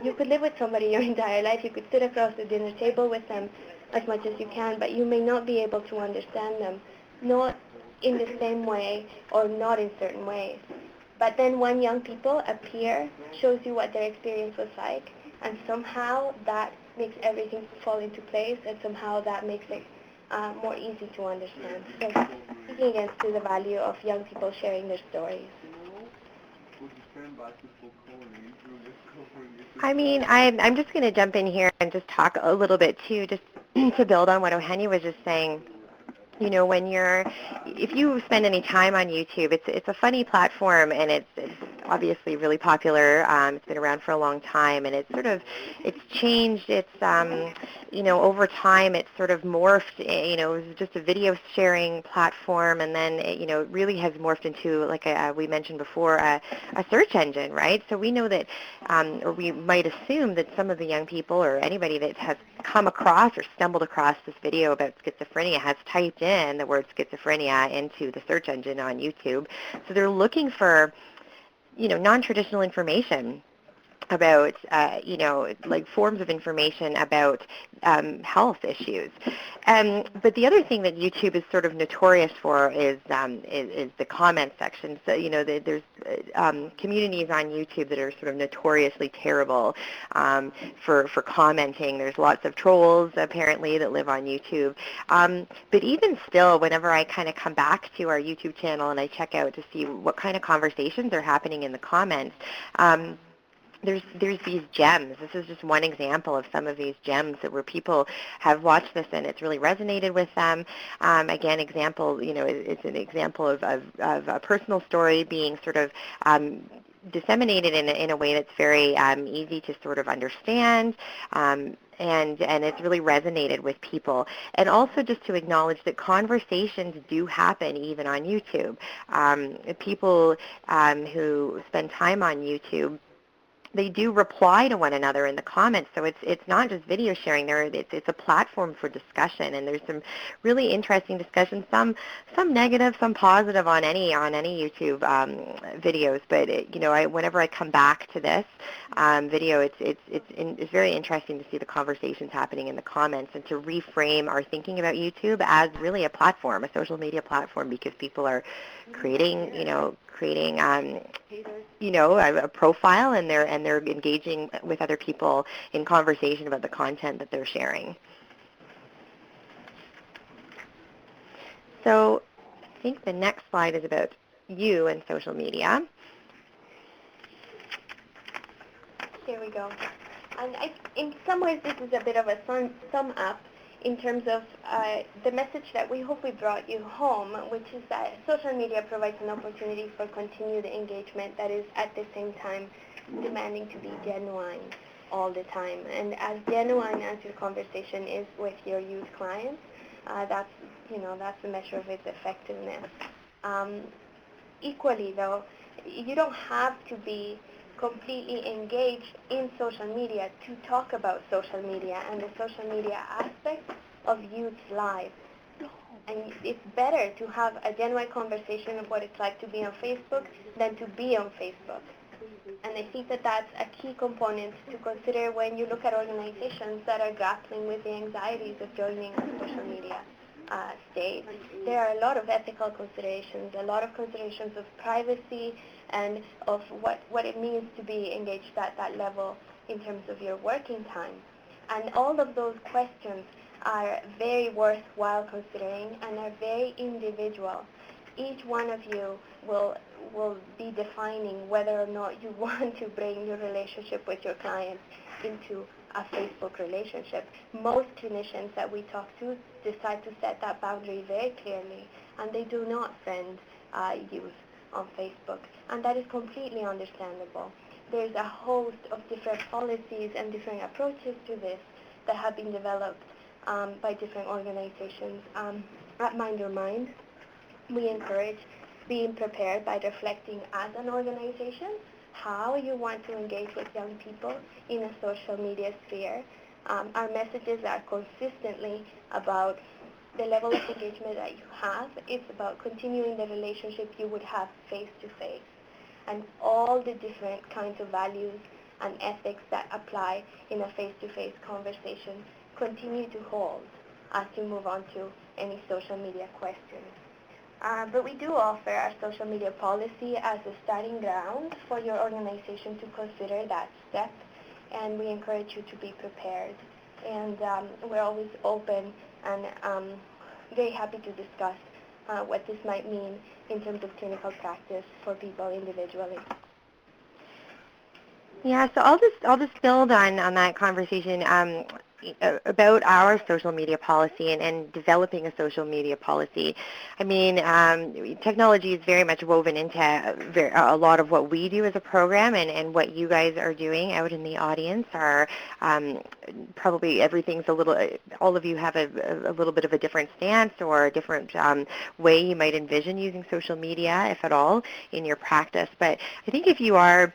you could live with somebody your entire life. You could sit across the dinner table with them as much as you can, but you may not be able to understand them, not in the same way or not in certain ways. But then when young people, a peer, shows you what their experience was like, and somehow that makes everything fall into place, and somehow that makes it more easy to understand. So speaking again to the value of young people sharing their stories. I mean, I'm just going to jump in here and just talk a little bit too, just to build on what Ohenia was just saying. You know, if you spend any time on YouTube, it's a funny platform, and it's obviously really popular. It's been around for a long time, and it's changed. Over time, it's sort of morphed. It was just a video sharing platform, and then it really has morphed into, like we mentioned before, a search engine, right? So we know that, or we might assume that some of the young people or anybody that has come across or stumbled across this video about schizophrenia has typed in the word schizophrenia into the search engine on YouTube. So they're looking for, non-traditional information about, like forms of information about health issues. But the other thing that YouTube is sort of notorious for is the comment section. So, there's communities on YouTube that are sort of notoriously terrible for commenting. There's lots of trolls, apparently, that live on YouTube. But even still, whenever I kind of come back to our YouTube channel and I check out to see what kind of conversations are happening in the comments, there's these gems. This is just one example of some of these gems where people have watched this and it's really resonated with them. Again, it's an example of a personal story being sort of disseminated in a way that's very easy to sort of understand. And it's really resonated with people. And also just to acknowledge that conversations do happen even on YouTube. People who spend time on YouTube, they do reply to one another in the comments, so it's not just video sharing. It's a platform for discussion, and there's some really interesting discussions. Some negative, some positive on any YouTube videos. But whenever I come back to this video, it's very interesting to see the conversations happening in the comments and to reframe our thinking about YouTube as really a platform, a social media platform, because people are creating a profile, and they're engaging with other people in conversation about the content that they're sharing. So I think the next slide is about you and social media. There we go. And in some ways, this is a bit of a sum up in terms of the message that we hope we brought you home, which is that social media provides an opportunity for continued engagement that is at the same time demanding to be genuine all the time. And as genuine as your conversation is with your youth clients, that's the measure of its effectiveness. Equally, though, you don't have to be completely engaged in social media to talk about social media and the social media aspect of youth's lives. And it's better to have a genuine conversation of what it's like to be on Facebook than to be on Facebook. And I think that that's a key component to consider when you look at organizations that are grappling with the anxieties of joining a social media state. There are a lot of ethical considerations, a lot of considerations of privacy and of what it means to be engaged at that level in terms of your working time. And all of those questions are very worthwhile considering and are very individual. Each one of you will be defining whether or not you want to bring your relationship with your clients into a Facebook relationship. Most clinicians that we talk to decide to set that boundary very clearly, and they do not send youth on Facebook, and that is completely understandable. There's a host of different policies and different approaches to this that have been developed by different organizations. At Mind Your Mind, we encourage being prepared by reflecting as an organization how you want to engage with young people in a social media sphere. Our messages are consistently about the level of engagement that you have. It's about continuing the relationship you would have face-to-face. And all the different kinds of values and ethics that apply in a face-to-face conversation continue to hold as you move on to any social media questions. But we do offer our social media policy as a starting ground for your organization to consider that step, and we encourage you to be prepared. And we're always open and very happy to discuss what this might mean in terms of clinical practice for people individually. Yeah, so I'll just build on that conversation. about our social media policy and developing a social media policy. I mean, technology is very much woven into a lot of what we do as a program, and what you guys are doing out in the audience are probably everything's a little, all of you have a little bit of a different stance or a different way you might envision using social media, if at all, in your practice. But I think if you are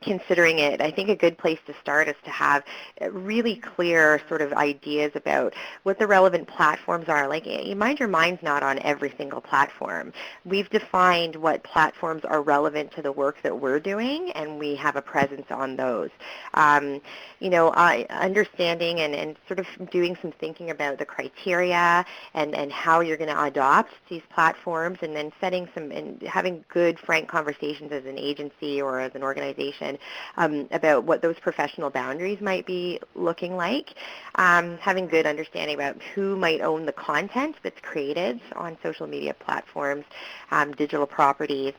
considering it, I think a good place to start is to have really clear sort of ideas about what the relevant platforms are. Like, mind your mind's not on every single platform. We've defined what platforms are relevant to the work that we're doing, and we have a presence on those. Understanding and sort of doing some thinking about the criteria and how you're going to adopt these platforms, and then setting some and having good, frank conversations as an agency or as an organization about what those professional boundaries might be looking like, having good understanding about who might own the content that's created on social media platforms, digital properties,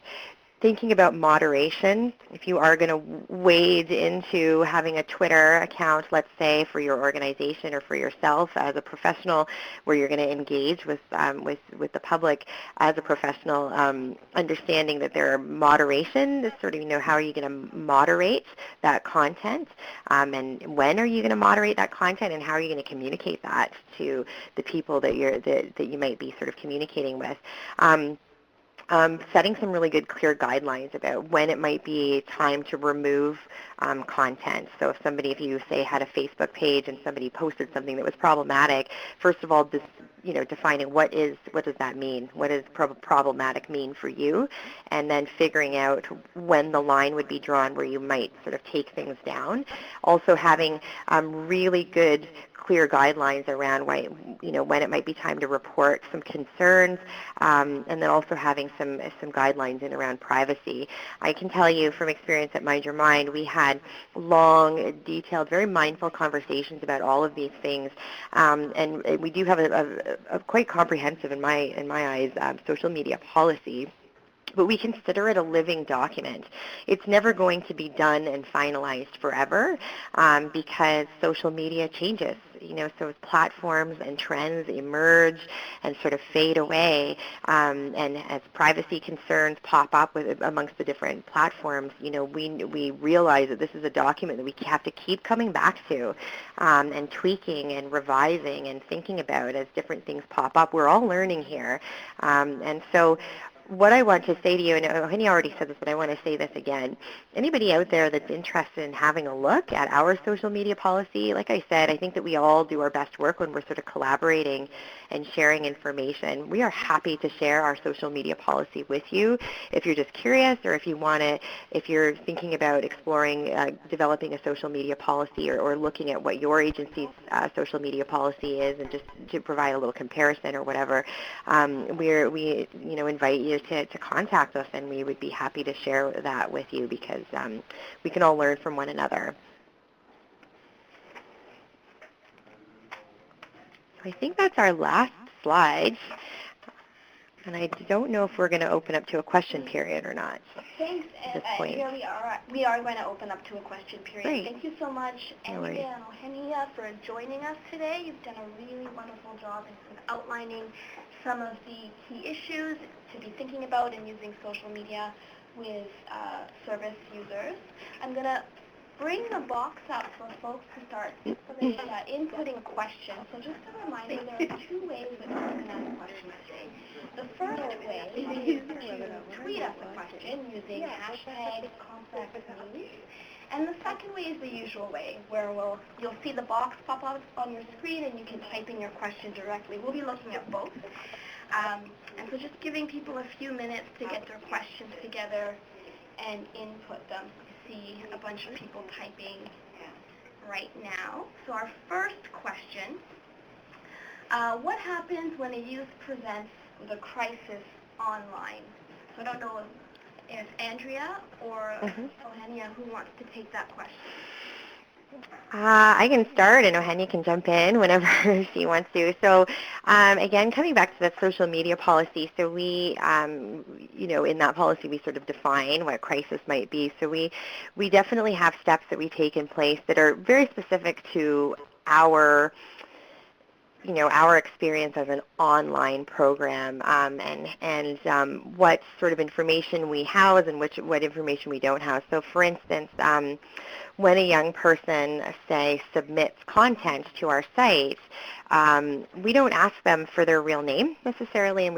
thinking about moderation. If you are going to wade into having a Twitter account, let's say, for your organization or for yourself as a professional, where you're going to engage with the public as a professional, understanding that there are moderation, sort of, how are you going to moderate that content, and when are you going to moderate that content, and how are you going to communicate that to the people that you might be sort of communicating with. Setting some really good, clear guidelines about when it might be time to remove content. So if you say had a Facebook page and somebody posted something that was problematic, first of all, defining what does that mean? What does problematic mean for you? And then figuring out when the line would be drawn where you might sort of take things down. Also having really good, clear guidelines around when it might be time to report some concerns, and then also having some guidelines in around privacy. I can tell you from experience at Mind Your Mind, we had long, detailed, very mindful conversations about all of these things, and we do have a quite comprehensive, in my eyes, social media policy. But we consider it a living document. It's never going to be done and finalized forever, because social media changes. So as platforms and trends emerge and sort of fade away, and as privacy concerns pop up amongst the different platforms, we realize that this is a document that we have to keep coming back to, and tweaking and revising and thinking about as different things pop up. We're all learning here, and so what I want to say to you, and Henny already said this, but I want to say this again. Anybody out there that's interested in having a look at our social media policy, like I said, I think that we all do our best work when we're sort of collaborating and sharing information. We are happy to share our social media policy with you if you're just curious, or if you're thinking about exploring developing a social media policy, or looking at what your agency's social media policy is, and just to provide a little comparison or whatever. We invite you to contact us, and we would be happy to share that with you, because we can all learn from one another. I think that's our last slide, and I don't know if we're going to open up to a question period or not. Thanks, and we are going to open up to a question period. Great. Thank you so much, Andrea and Ohenia, for joining us today. You've done a really wonderful job in outlining some of the key issues to be thinking about in using social media with service users. I'm going to bring the box up for folks to start inputting questions. So just a reminder, there are two ways that you can ask questions today. The first way is to tweet us a question using hashtag #ComplexNews. And the second way is the usual way, where you'll see the box pop up on your screen and you can type in your question directly. We'll be looking at both. And so just giving people a few minutes to get their questions together and input them. You see a bunch of people typing right now. So our first question, what happens when a youth presents the crisis online? So I don't know if Andrea or Ohenia, who wants to take that question? I can start, and Ohenia can jump in whenever she wants to. So again, coming back to that social media policy, so we, in that policy, we sort of define what crisis might be. So we definitely have steps that we take in place that are very specific to our our experience as an online program, what sort of information we house and what information we don't house. So for instance, when a young person, say, submits content to our site, we don't ask them for their real name necessarily, and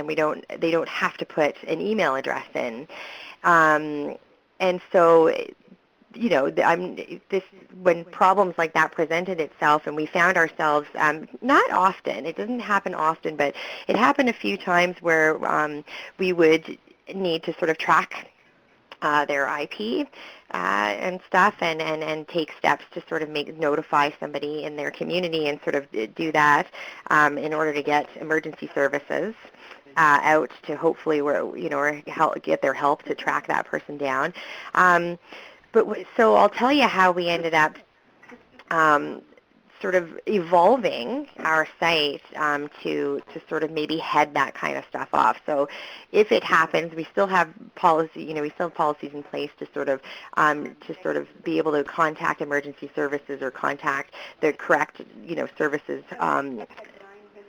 they don't have to put an email address in. And so when problems like that presented itself, and we found ourselves, not often, it doesn't happen often, but it happened a few times where we would need to sort of track their IP and stuff, and take steps to sort of notify somebody in their community and sort of do that in order to get emergency services out to hopefully get their help to track that person down. So I'll tell you how we ended up sort of evolving our site to sort of maybe head that kind of stuff off. So if it happens, we still have policies in place to sort of be able to contact emergency services or contact the correct services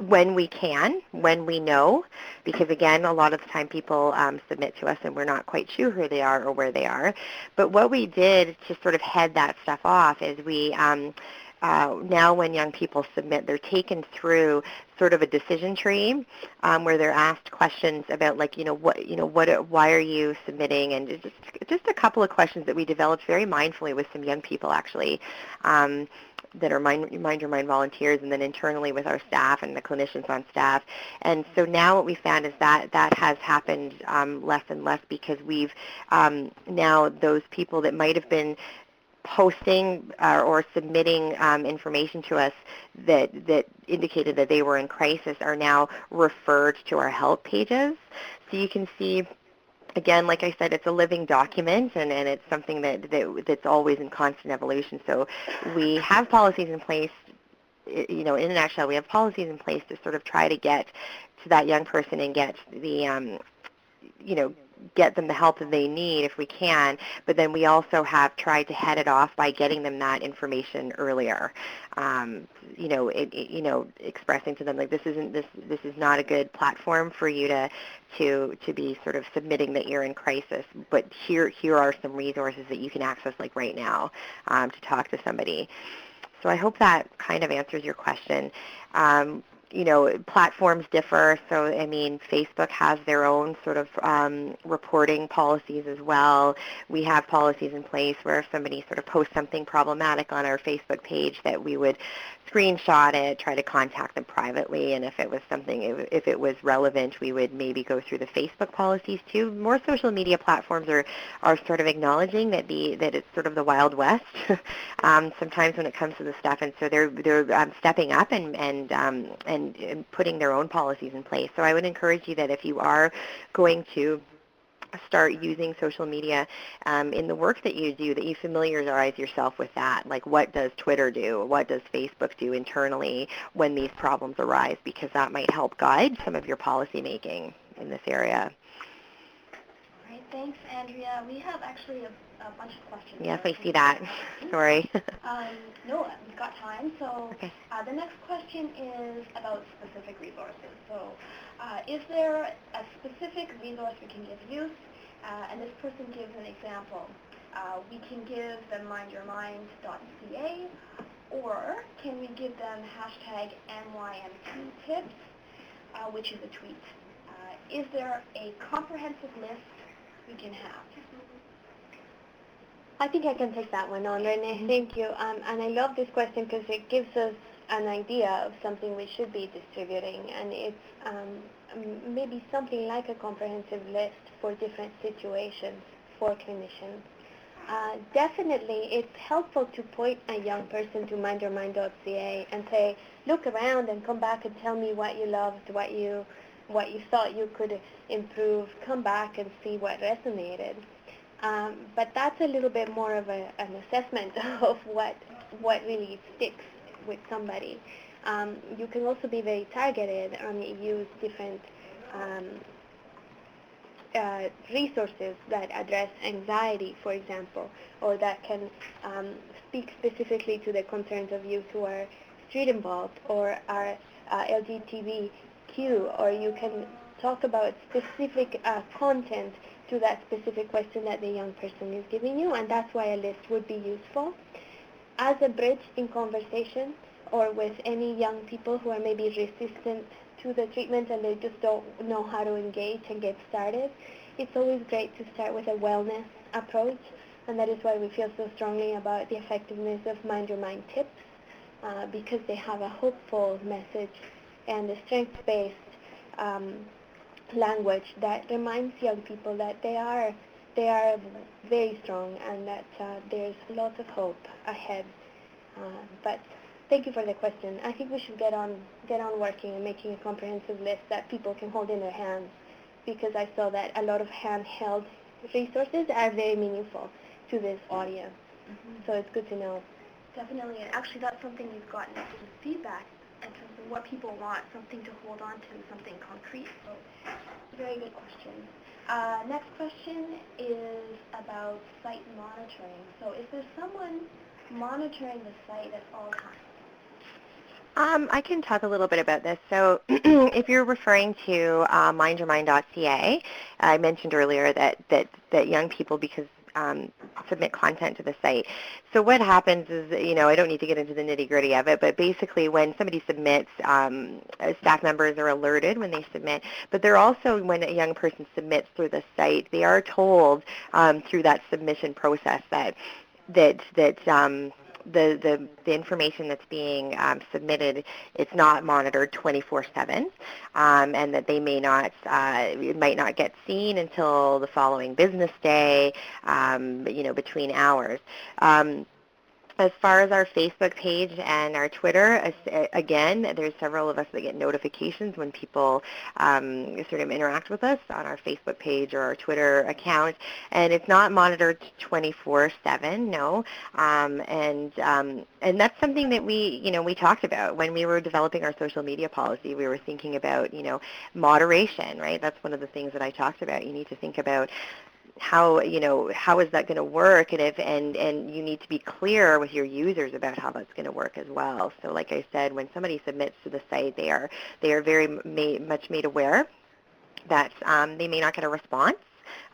when we can, when we know, because again, a lot of the time people submit to us and we're not quite sure who they are or where they are. But what we did to sort of head that stuff off is we now when young people submit, they're taken through sort of a decision tree where they're asked questions about why are you submitting, and just a couple of questions that we developed very mindfully with some young people actually. That are Mind Your Mind volunteers, and then internally with our staff and the clinicians on staff. And so now what we found is that has happened less and less, because we've now those people that might have been posting or submitting information to us that indicated that they were in crisis are now referred to our help pages. So you can see, again, like I said, it's a living document, and it's something that's always in constant evolution. So we have policies in place, in a nutshell, we have policies in place to sort of try to get to that young person and get the, get them the help that they need if we can, but then we also have tried to head it off by getting them that information earlier. Expressing to them like this is not a good platform for you to be sort of submitting that you're in crisis, but here are some resources that you can access like right now to talk to somebody. So I hope that kind of answers your question. Platforms differ. So, I mean, Facebook has their own sort of reporting policies as well. We have policies in place where if somebody sort of posts something problematic on our Facebook page, that we would screenshot it, try to contact them privately, and if it was relevant, we would maybe go through the Facebook policies too. More social media platforms are sort of acknowledging that it's sort of the Wild West sometimes when it comes to the stuff, and so they're stepping up and putting their own policies in place. So I would encourage you that if you are going to start using social media in the work that you do, that you familiarize yourself with that. Like, what does Twitter do? What does Facebook do internally when these problems arise? Because that might help guide some of your policy making in this area. All right, thanks, Andrea. We have actually a bunch of questions. Yes, I see that. Sorry. No, we've got time. So okay. The next question is about specific resources. So is there a specific resource we can give youth? And this person gives an example. We can give them mindyourmind.ca, or can we give them hashtag NYMTtips, which is a tweet. Is there a comprehensive list we can have? I think I can take that one on, Renee. Thank you. And I love this question because it gives us an idea of something we should be distributing, and it's maybe something like a comprehensive list for different situations for clinicians. Definitely, it's helpful to point a young person to mindyourmind.ca and say, look around and come back and tell me what you loved, what you thought you could improve. Come back and see what resonated. But that's a little bit more of an assessment of what really sticks with somebody. You can also be very targeted and use different resources that address anxiety, for example, or that can speak specifically to the concerns of youth who are street involved or are LGBTQ, or you can talk about specific content to that specific question that the young person is giving you, and that's why a list would be useful. As a bridge in conversation or with any young people who are maybe resistant to the treatment and they just don't know how to engage and get started, it's always great to start with a wellness approach, and that is why we feel so strongly about the effectiveness of Mind Your Mind tips, because they have a hopeful message and a strength-based language that reminds young people that they are very strong and that there's lots of hope ahead. But thank you for the question. I think we should get on working and making a comprehensive list that people can hold in their hands, because I saw that a lot of handheld resources are very meaningful to this audience. So it's good to know. Definitely, and actually that's something we've gotten some feedback in terms of what people want, something to hold on to, something concrete. So, very good question. Next question is about site monitoring. So is there someone monitoring the site at all times? I can talk a little bit about this. So if you're referring to mindyourmind.ca, I mentioned earlier that young people, because submit content to the site. So what happens is, I don't need to get into the nitty-gritty of it, but basically when somebody submits, staff members are alerted when they submit, but they're also, when a young person submits through the site, they are told through that submission process that the information that's being submitted, it's not monitored 24/7, and that they may not, it might not get seen until the following business day, between hours. As far as our Facebook page and our Twitter, again, there's several of us that get notifications when people sort of interact with us on our Facebook page or our Twitter account, and it's not monitored 24/7, no. And that's something that we talked about when we were developing our social media policy. We were thinking about, moderation, right? That's one of the things that I talked about. You need to think about how is that going to work, and you need to be clear with your users about how that's going to work as well. So like I said, when somebody submits to the site, they are very much made aware that they may not get a response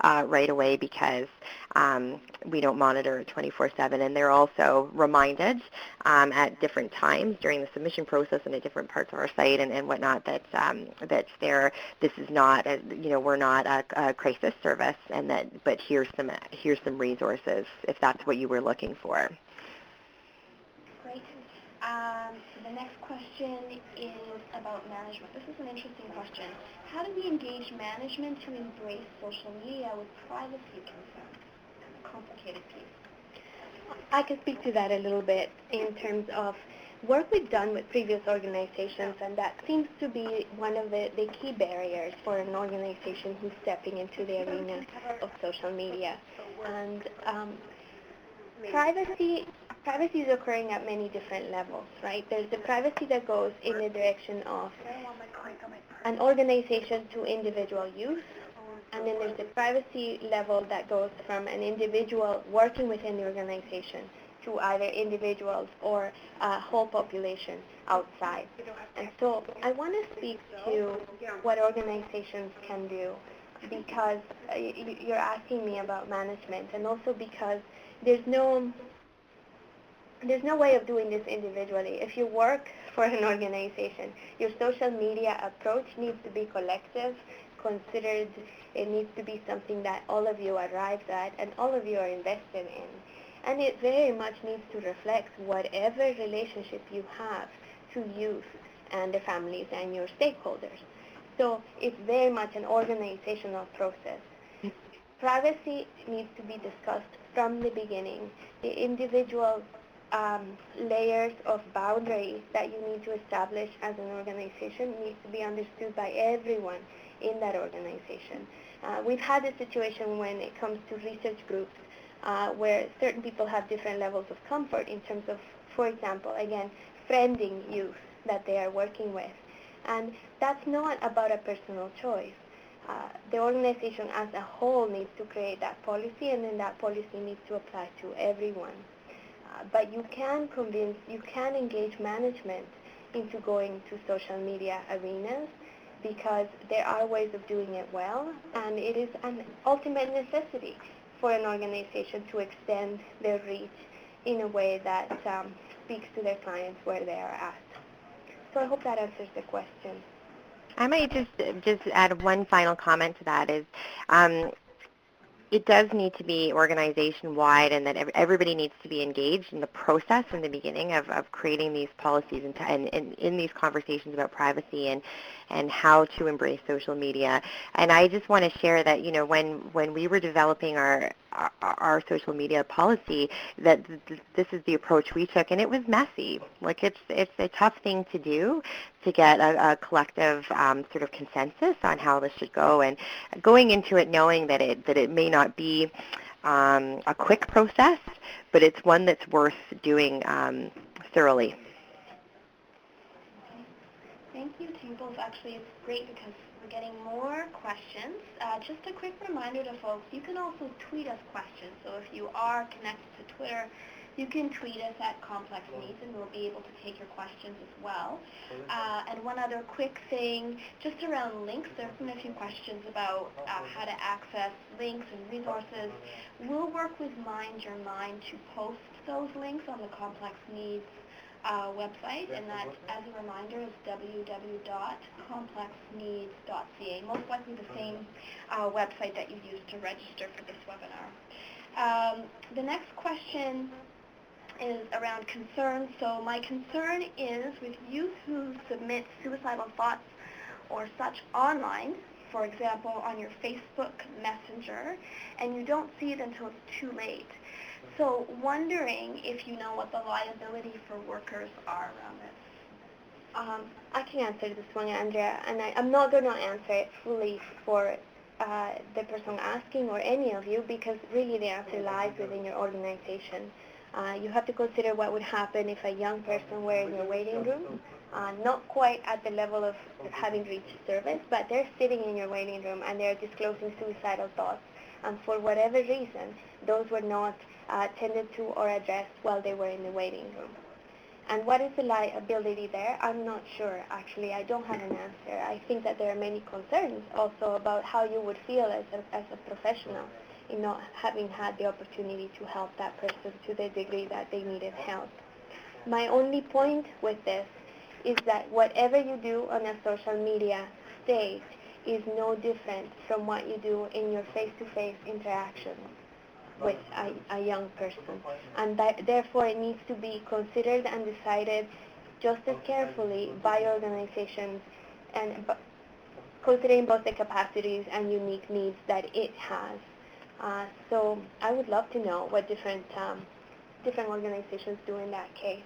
right away, because we don't monitor it 24/7, and they're also reminded at different times during the submission process and at different parts of our site and whatnot that this is not we're not a crisis service, and but here's some resources if that's what you were looking for. Great. The next question is about management. This is an interesting question. How do we engage management to embrace social media with privacy concerns? Complicated piece. I can speak to that a little bit in terms of work we've done with previous organizations, and that seems to be one of the key barriers for an organization who's stepping into the arena of social media. And privacy is occurring at many different levels, right? There's the privacy that goes in the direction of an organization to individual use, and then there's the privacy level that goes from an individual working within the organization to either individuals or a whole population outside. And so I want to speak to what organizations can do, because you're asking me about management, and also because there's no way of doing this individually. If you work for an organization, your social media approach needs to be collective, considered. It needs to be something that all of you arrived at and all of you are invested in. And it very much needs to reflect whatever relationship you have to youth and their families and your stakeholders. So it's very much an organizational process. Privacy needs to be discussed from the beginning. The individual layers of boundaries that you need to establish as an organization needs to be understood by everyone in that organization. We've had a situation when it comes to research groups where certain people have different levels of comfort in terms of, for example, again, friending youth that they are working with. And that's not about a personal choice. The organization as a whole needs to create that policy, and then that policy needs to apply to everyone. But you can engage management into going to social media arenas because there are ways of doing it well, and it is an ultimate necessity for an organization to extend their reach in a way that speaks to their clients where they are at. So I hope that answers the question. I might just add one final comment to that is it does need to be organization-wide, and that everybody needs to be engaged in the process in the beginning of creating these policies and in these conversations about privacy and how to embrace social media. And I just want to share that, when we were developing our social media policy, that this is the approach we took, and it was messy. Like, it's a tough thing to do, to get a collective sort of consensus on how this should go, and going into it knowing that it may not be a quick process, but it's one that's worth doing thoroughly. Thank you to you both. Actually, it's great because we're getting more questions. Just a quick reminder to folks, you can also tweet us questions. So if you are connected to Twitter, you can tweet us at Complex Needs, and we'll be able to take your questions as well. And one other quick thing, just around links, there have been a few questions about how to access links and resources. We'll work with Mind Your Mind to post those links on the Complex Needs website, and that, as a reminder, is www.complexneeds.ca, most likely the same website that you used to register for this webinar. The next question is around concerns. So my concern is with youth who submit suicidal thoughts or such online, for example, on your Facebook Messenger, and you don't see it until it's too late. So wondering if you know what the liability for workers are around this. I can answer this one, Andrea, and I'm not going to answer it fully for the person asking or any of you, because really the answer lies within your organization. You have to consider what would happen if a young person were in your waiting room, not quite at the level of having reached service, but they're sitting in your waiting room and they're disclosing suicidal thoughts. And for whatever reason, those were not tended to or addressed while they were in the waiting room. And what is the liability there? I'm not sure, actually. I don't have an answer. I think that there are many concerns also about how you would feel as a professional in not having had the opportunity to help that person to the degree that they needed help. My only point with this is that whatever you do on a social media stage is no different from what you do in your face-to-face interactions with a young person. And therefore it needs to be considered and decided just as carefully by organizations, and considering both the capacities and unique needs that it has. So I would love to know what different organizations do in that case,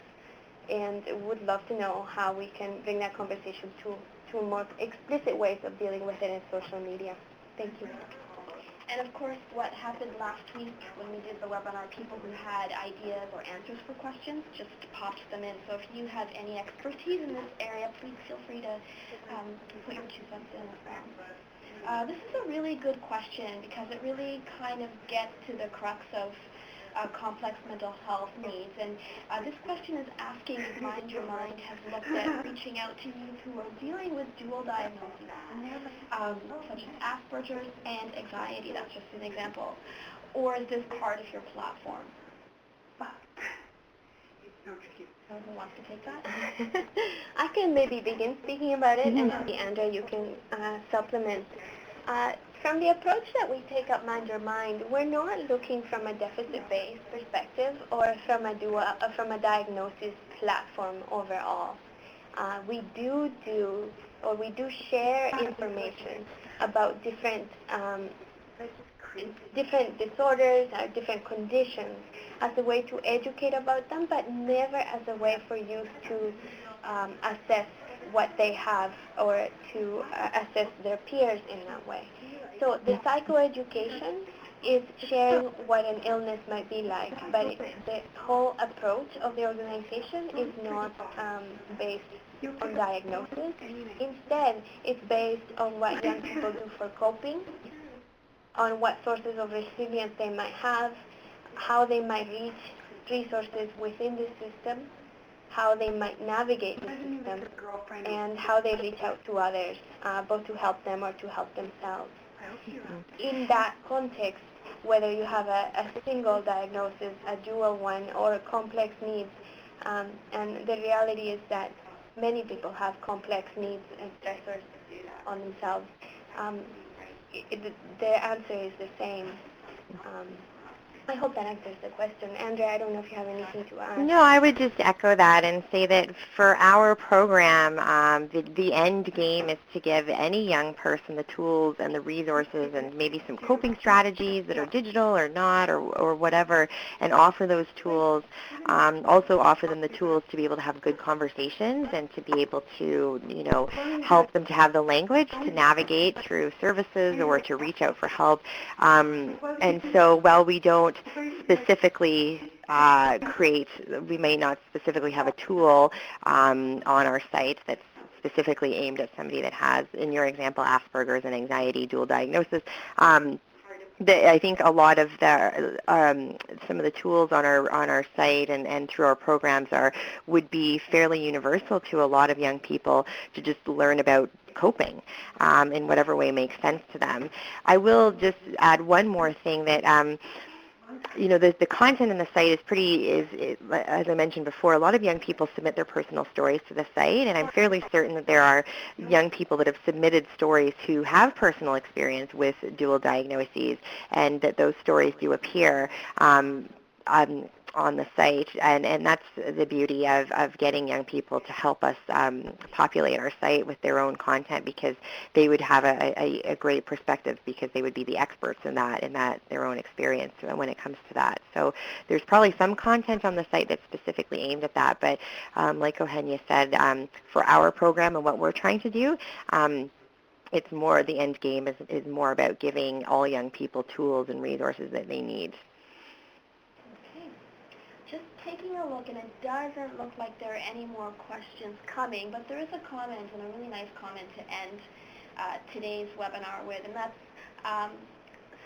and would love to know how we can bring that conversation to more explicit ways of dealing with it in social media. Thank you. And of course, what happened last week when we did the webinar, people who had ideas or answers for questions just popped them in. So if you have any expertise in this area, please feel free to put your 2 cents in as well. This is a really good question because it really kind of gets to the crux of complex mental health needs. And this question is asking if Mind Your Mind has looked at reaching out to youth who are dealing with dual diagnoses, such as Asperger's and anxiety. That's just an example. Or is this part of your platform? Who wants to take that? I can maybe begin speaking about it, and Andrea, you can supplement. From the approach that we take at Mind Your Mind, we're not looking from a deficit-based perspective or from a diagnosis platform overall. We do share information about different disorders or different conditions as a way to educate about them, but never as a way for youth to assess what they have or to assess their peers in that way. So the psychoeducation is sharing what an illness might be like, but the whole approach of the organization is not based on diagnosis. Instead, it's based on what young people do for coping, on what sources of resilience they might have, how they might reach resources within the system, how they might navigate the system, and how they reach out to others, both to help them or to help themselves. In that context, whether you have a single diagnosis, a dual one, or a complex needs, and the reality is that many people have complex needs and stressors on themselves, the answer is the same. Um, I hope that answers the question. Andrea, I don't know if you have anything to add. No, I would just echo that and say that for our program, the end game is to give any young person the tools and the resources and maybe some coping strategies that are digital or not or whatever, and offer those tools, also offer them the tools to be able to have good conversations and to be able to, help them to have the language to navigate through services or to reach out for help. And so while we don't specifically we may not specifically have a tool on our site that's specifically aimed at somebody that has, in your example, Asperger's and anxiety dual diagnosis. I think a lot of some of the tools on our site and through our programs would be fairly universal to a lot of young people to just learn about coping in whatever way makes sense to them. I will just add one more thing that the content in the site is, as I mentioned before, a lot of young people submit their personal stories to the site, and I'm fairly certain that there are young people that have submitted stories who have personal experience with dual diagnoses, and that those stories do appear on the site, and that's the beauty of getting young people to help us populate our site with their own content, because they would have a great perspective, because they would be the experts in that their own experience when it comes to that. So there's probably some content on the site that's specifically aimed at that, but like Eugenia said, for our program and what we're trying to do, it's more, the end game is more about giving all young people tools and resources that they need. Just taking a look, and it doesn't look like there are any more questions coming, but there is a comment, and a really nice comment to end today's webinar with, and that's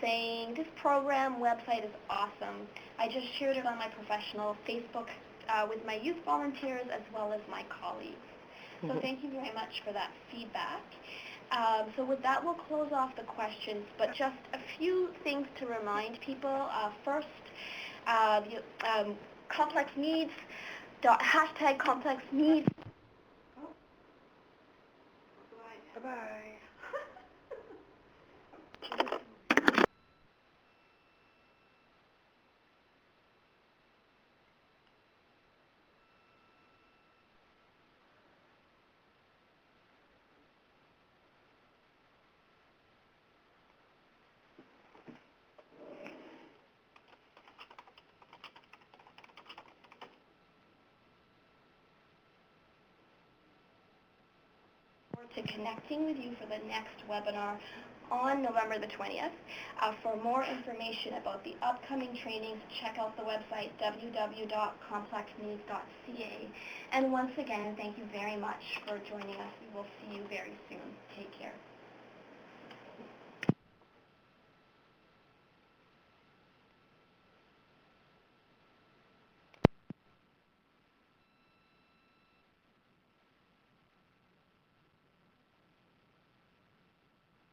saying, this program website is awesome. I just shared it on my professional Facebook with my youth volunteers as well as my colleagues. So thank you very much for that feedback. So with that, we'll close off the questions, but just a few things to remind people. First, complex needs, hashtag complex needs. Bye-bye. To connecting with you for the next webinar on November the 20th. For more information about the upcoming trainings, check out the website www.complexneeds.ca. And once again, thank you very much for joining us. We will see you very soon. Take care.